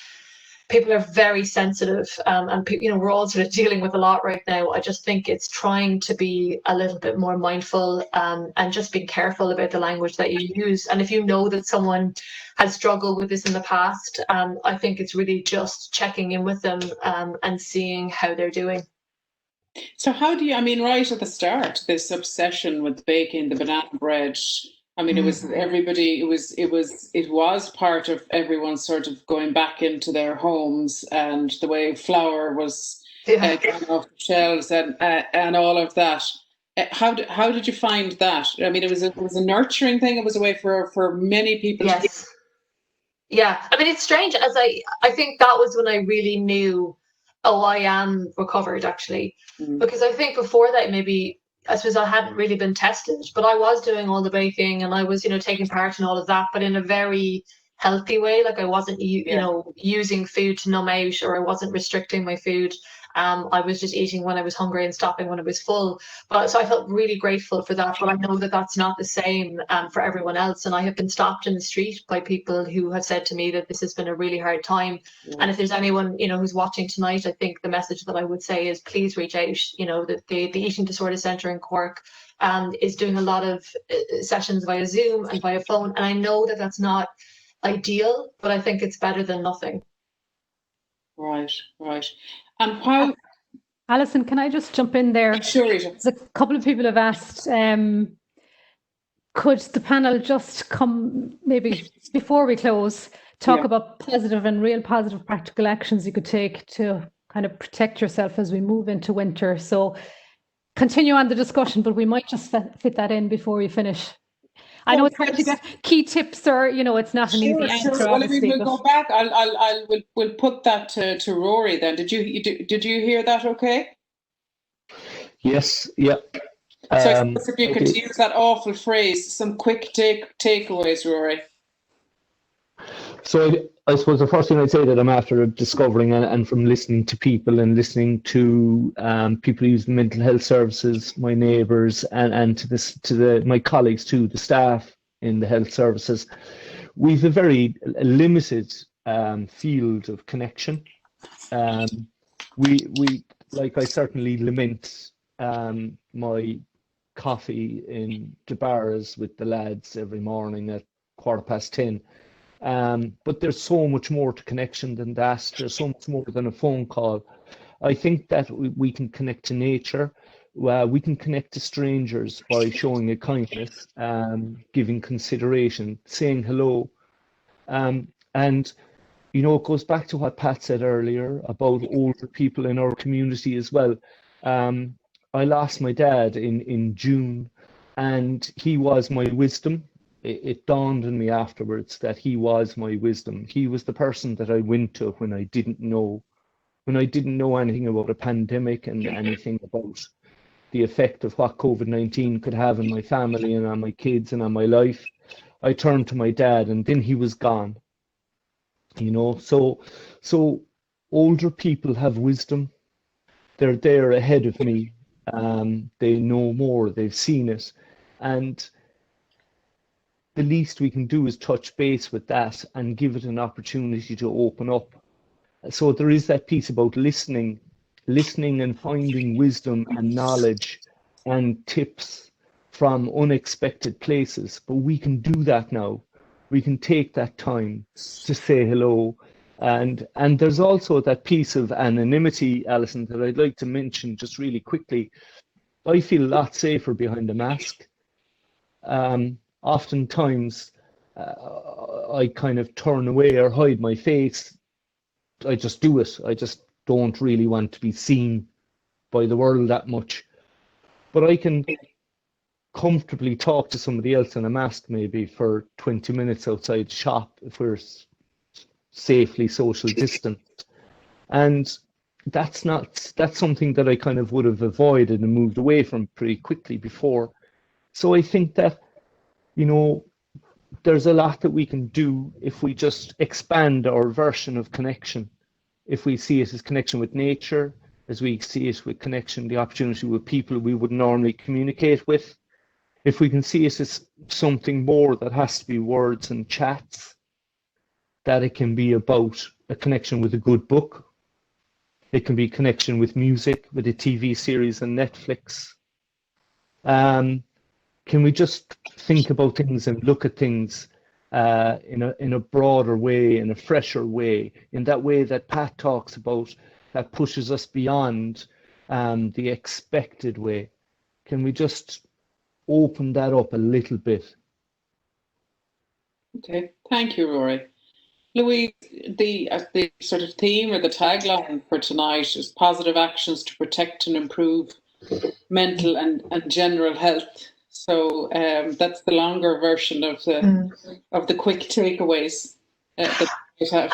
people are very sensitive, and we're all sort of dealing with a lot right now. I just think it's trying to be a little bit more mindful, and just being careful about the language that you use. And if you know that someone has struggled with this in the past, I think it's really just checking in with them, and seeing how they're doing. So how do you, right at the start, this obsession with baking the banana bread, it was everybody, it was part of everyone sort of going back into their homes, and the way flour was getting off the shelves, and all of that. How did you find that? It was a nurturing thing. It was a way for many people. Yes. Yeah. It's strange, as I think that was when I really knew, I am recovered, actually, because I think before that, maybe, I suppose, I hadn't really been tested, but I was doing all the baking, and I was, taking part in all of that, but in a very healthy way. Like, I wasn't, using food to numb out, or I wasn't restricting my food. I was just eating when I was hungry and stopping when I was full. So I felt really grateful for that. But I know that that's not the same for everyone else. And I have been stopped in the street by people who have said to me that this has been a really hard time. And if there's anyone, who's watching tonight, I think the message that I would say is, please reach out. That the Eating Disorder Centre in Cork is doing a lot of sessions via Zoom and via phone. And I know that that's not ideal, but I think it's better than nothing. Right, right. And how? Alison, can I just jump in there? Sure, Rita. A couple of people have asked, could the panel just come, maybe before we close, talk about positive and real positive practical actions you could take to kind of protect yourself as we move into winter? So continue on the discussion, but we might just fit that in before we finish. I know it's hard to get key tips, or it's not an easy answer. Well, obviously, we'll go back. We'll put that to Rory then. Did you hear that? Okay. Yes. Yeah. So if you could use that awful phrase, some quick takeaways, Rory. So I suppose the first thing I'd say that I'm after discovering, and from listening to people and listening to people who use mental health services, my neighbours, and to my colleagues too, the staff in the health services, we've a very limited field of connection. We like, I certainly lament my coffee in Debarra's with the lads every morning at 10:15. But there's so much more to connection than that. There's so much more than a phone call. I think that we can connect to nature. We can connect to strangers by showing a kindness, giving consideration, saying hello. And, it goes back to what Pat said earlier about older people in our community as well. I lost my dad in June, and he was my wisdom. It dawned on me afterwards that he was my wisdom. He was the person that I went to when I didn't know anything about a pandemic and anything about the effect of what COVID-19 could have on my family and on my kids and on my life. I turned to my dad, and then he was gone. So older people have wisdom. They're there ahead of me. They know more, they've seen it. And the least we can do is touch base with that and give it an opportunity to open up. So there is that piece about listening and finding wisdom and knowledge and tips from unexpected places. But we can do that now. We can take that time to say hello. And there's also that piece of anonymity, Alison, that I'd like to mention just really quickly. I feel a lot safer behind a mask. Oftentimes, I kind of turn away or hide my face. I just do it. I just don't really want to be seen by the world that much. But I can comfortably talk to somebody else in a mask maybe for 20 minutes outside the shop if we're safely social distanced. And that's something that I kind of would have avoided and moved away from pretty quickly before. So I think that, there's a lot that we can do if we just expand our version of connection. If we see it as connection with nature, as we see it with connection, the opportunity with people we would normally communicate with. If we can see it as something more that has to be words and chats, that it can be about a connection with a good book. It can be connection with music, with a TV series on Netflix. Can we just think about things and look at things in a broader way, in a fresher way, in that way that Pat talks about, that pushes us beyond the expected way? Can we just open that up a little bit? Okay, thank you, Rory. Louise, the sort of theme or the tagline for tonight is positive actions to protect and improve mental and general health. So that's the longer version of the quick takeaways. That we have.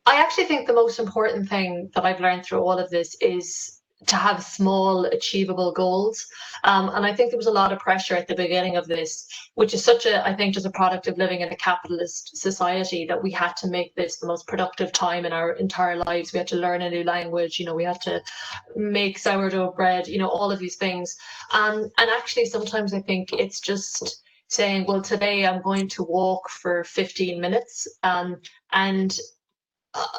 I actually think the most important thing that I've learned through all of this is to have small, achievable goals. And I think there was a lot of pressure at the beginning of this, which is I think just a product of living in a capitalist society, that we had to make this the most productive time in our entire lives. We had to learn a new language, we had to make sourdough bread, all of these things. And actually, sometimes I think it's just saying, well, today I'm going to walk for 15 minutes. And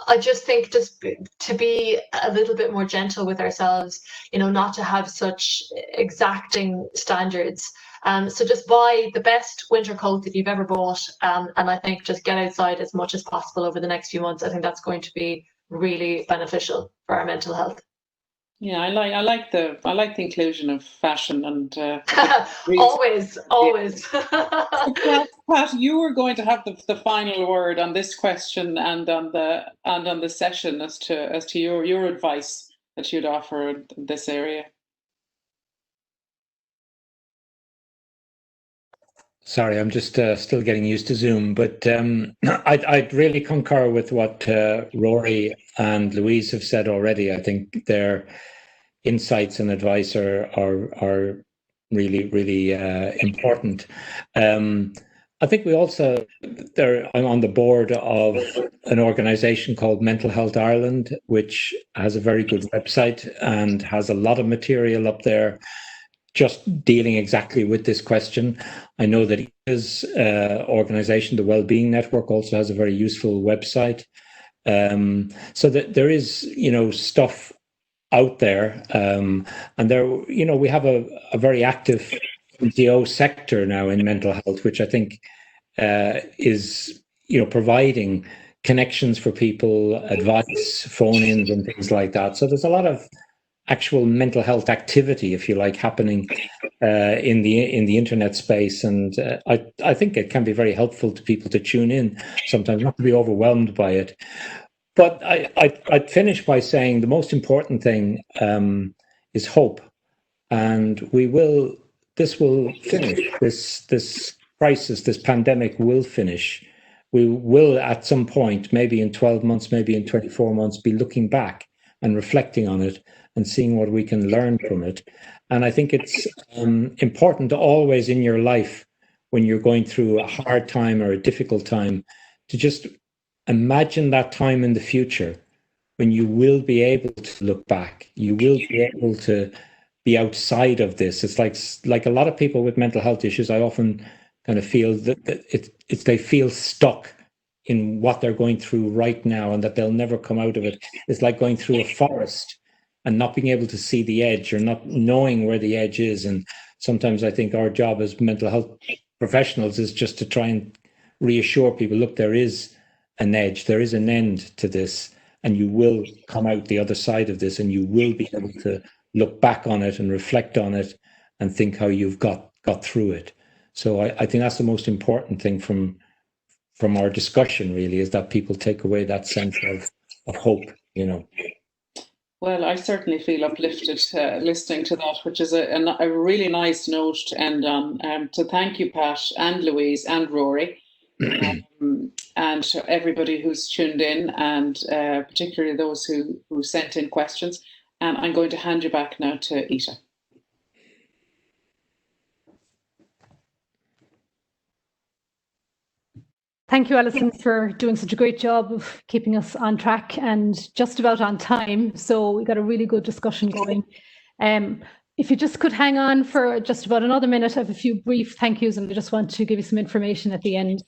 I just think just to be a little bit more gentle with ourselves, not to have such exacting standards, So just buy the best winter coat that you've ever bought, and I think just get outside as much as possible over the next few months. I think that's going to be really beneficial for our mental health. Yeah, I like the inclusion of fashion and always. Pat, you were going to have the final word on this question and on the session as to your advice that you'd offer in this area. Sorry, I'm just still getting used to Zoom, but I'd really concur with what Rory and Louise have said already. I think their insights and advice are really important. I think we also, I'm on the board of an organisation called Mental Health Ireland, which has a very good website and has a lot of material up there just dealing exactly with this question. I know that his organisation, the Wellbeing Network, also has a very useful website. So that there is, stuff out there, and there, we have a very active NGO sector now in mental health, which I think is, providing connections for people, advice, phone-ins, and things like that. So there's a lot of actual mental health activity, if you like, happening in the internet space, and I think it can be very helpful to people to tune in sometimes, not to be overwhelmed by it. But I'd finish by saying the most important thing is hope, and this will finish. This crisis, this pandemic will finish. We will, at some point, maybe in 12 months, maybe in 24 months, be looking back and reflecting on it and seeing what we can learn from it. And I think it's important to always in your life, when you're going through a hard time or a difficult time, to just imagine that time in the future when you will be able to look back. You will be able to be outside of this. It's like a lot of people with mental health issues, I often kind of feel that they feel stuck in what they're going through right now and that they'll never come out of it. It's like going through a forest and not being able to see the edge or not knowing where the edge is. And sometimes I think our job as mental health professionals is just to try and reassure people, look, there is an edge, there is an end to this, and you will come out the other side of this, and you will be able to look back on it and reflect on it and think how you've got through it. So I think that's the most important thing from our discussion, really, is that people take away that sense of hope, Well, I certainly feel uplifted listening to that, which is a really nice note to end on. So thank you, Pat and Louise and Rory, and to everybody who's tuned in, and particularly those who sent in questions. And I'm going to hand you back now to Ita. Thank you, Alison, for doing such a great job of keeping us on track and just about on time. So we got a really good discussion going. If you just could hang on for just about another minute, I have a few brief thank yous, and I just want to give you some information at the end.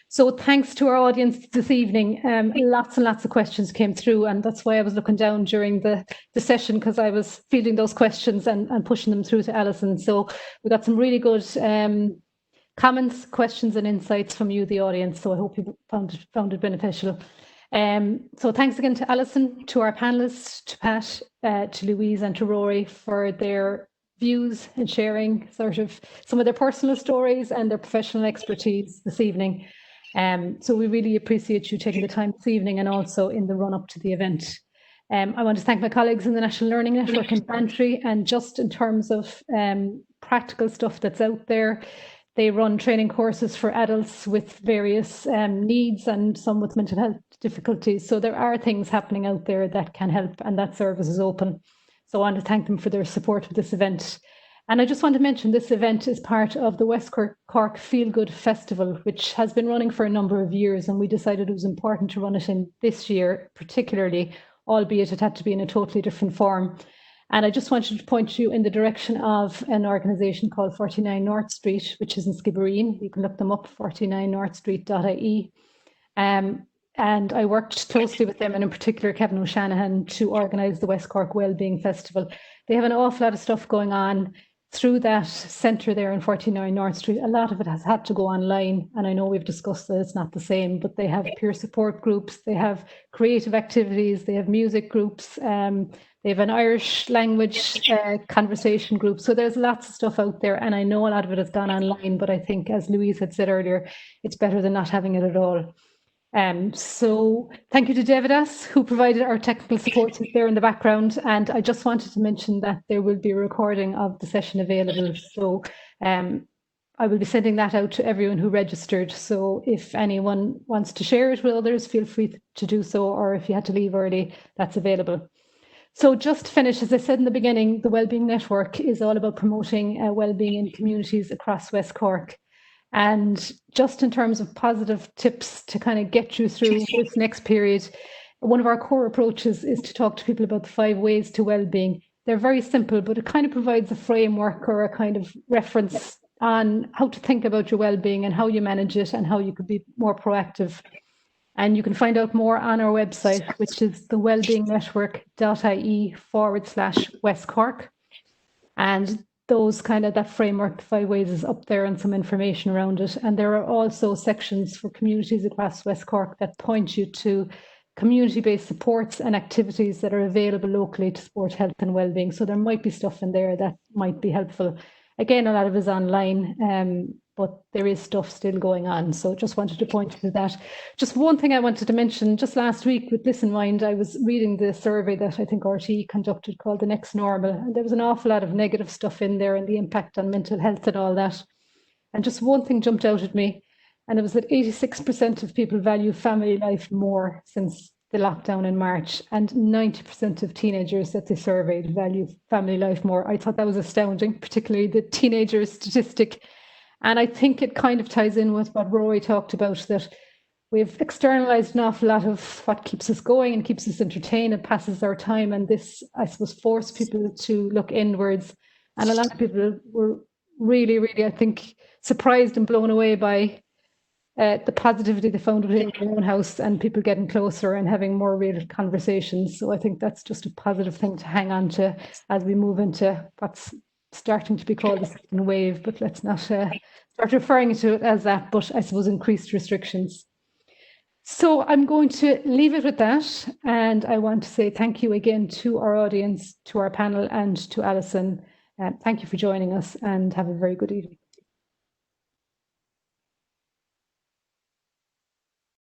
So thanks to our audience this evening. Lots and lots of questions came through, and that's why I was looking down during the session, because I was fielding those questions and pushing them through to Alison. So we got some really good comments, questions and insights from you, the audience. So I hope you found it beneficial. So thanks again to Alison, to our panellists, to Pat, to Louise and to Rory for their views and sharing sort of some of their personal stories and their professional expertise this evening. So we really appreciate you taking the time this evening and also in the run up to the event. I want to thank my colleagues in the National Learning Network in Bantry, and just in terms of practical stuff that's out there, they run training courses for adults with various needs and some with mental health difficulties. So there are things happening out there that can help, and that service is open. So I want to thank them for their support of this event. And I just want to mention this event is part of the West Cork Feel Good Festival, which has been running for a number of years, and we decided it was important to run it in this year particularly, albeit it had to be in a totally different form. And I just wanted to point you in the direction of an organisation called 49 North Street, which is in Skibbereen. You can look them up, 49northstreet.ie. And I worked closely with them, and in particular Kevin O'Shanahan, to organise the West Cork Wellbeing Festival. They have an awful lot of stuff going on. through that centre there in 49 North Street, a lot of it has had to go online. And I know we've discussed that it's not the same, but they have peer support groups, they have creative activities, they have music groups, they have an Irish language conversation group. So there's lots of stuff out there. And I know a lot of it has gone online, but I think, as Louise had said earlier, it's better than not having it at all. So thank you to Devidas, who provided our technical support there in the background. And I just wanted to mention that there will be a recording of the session available. So I will be sending that out to everyone who registered. So if anyone wants to share it with others, feel free to do so. Or if you had to leave early, that's available. So just to finish, as I said in the beginning, the Wellbeing Network is all about promoting wellbeing in communities across West Cork. And just in terms of positive tips to kind of get you through this next period, one of our core approaches is to talk to people about the 5 ways to well-being. They're very simple, but it kind of provides a framework or a kind of reference on how to think about your well-being and how you manage it and how you could be more proactive. And you can find out more on our website, which is thewellbeingnetwork.ie/West Cork. And those that framework, the 5 ways, is up there and some information around it. And there are also sections for communities across West Cork that point you to community-based supports and activities that are available locally to support health and well-being. So there might be stuff in there that might be helpful. Again, a lot of it is online, but there is stuff still going on. So just wanted to point to that. Just one thing I wanted to mention, just last week with this in mind, I was reading the survey that I think RT conducted called The Next Normal. And there was an awful lot of negative stuff in there and the impact on mental health and all that. And just one thing jumped out at me, and it was that 86% of people value family life more since the lockdown in March, and 90% of teenagers that they surveyed value family life more. I thought that was astounding, particularly the teenager statistic. And I think it kind of ties in with what RORY talked about, that we've externalized an awful lot of what keeps us going and keeps us entertained and passes our time. And this, I suppose, forced people to look inwards. And a lot of people were really, really, I think, surprised and blown away by the positivity they found within their own house and people getting closer and having more real conversations. So I think that's just a positive thing to hang on to as we move into what's starting to be called the second wave, but let's not start referring to it as that, but I suppose increased restrictions. So I'm going to leave it with that. And I want to say thank you again to our audience, to our panel, and to Alison. Thank you for joining us, and have a very good evening.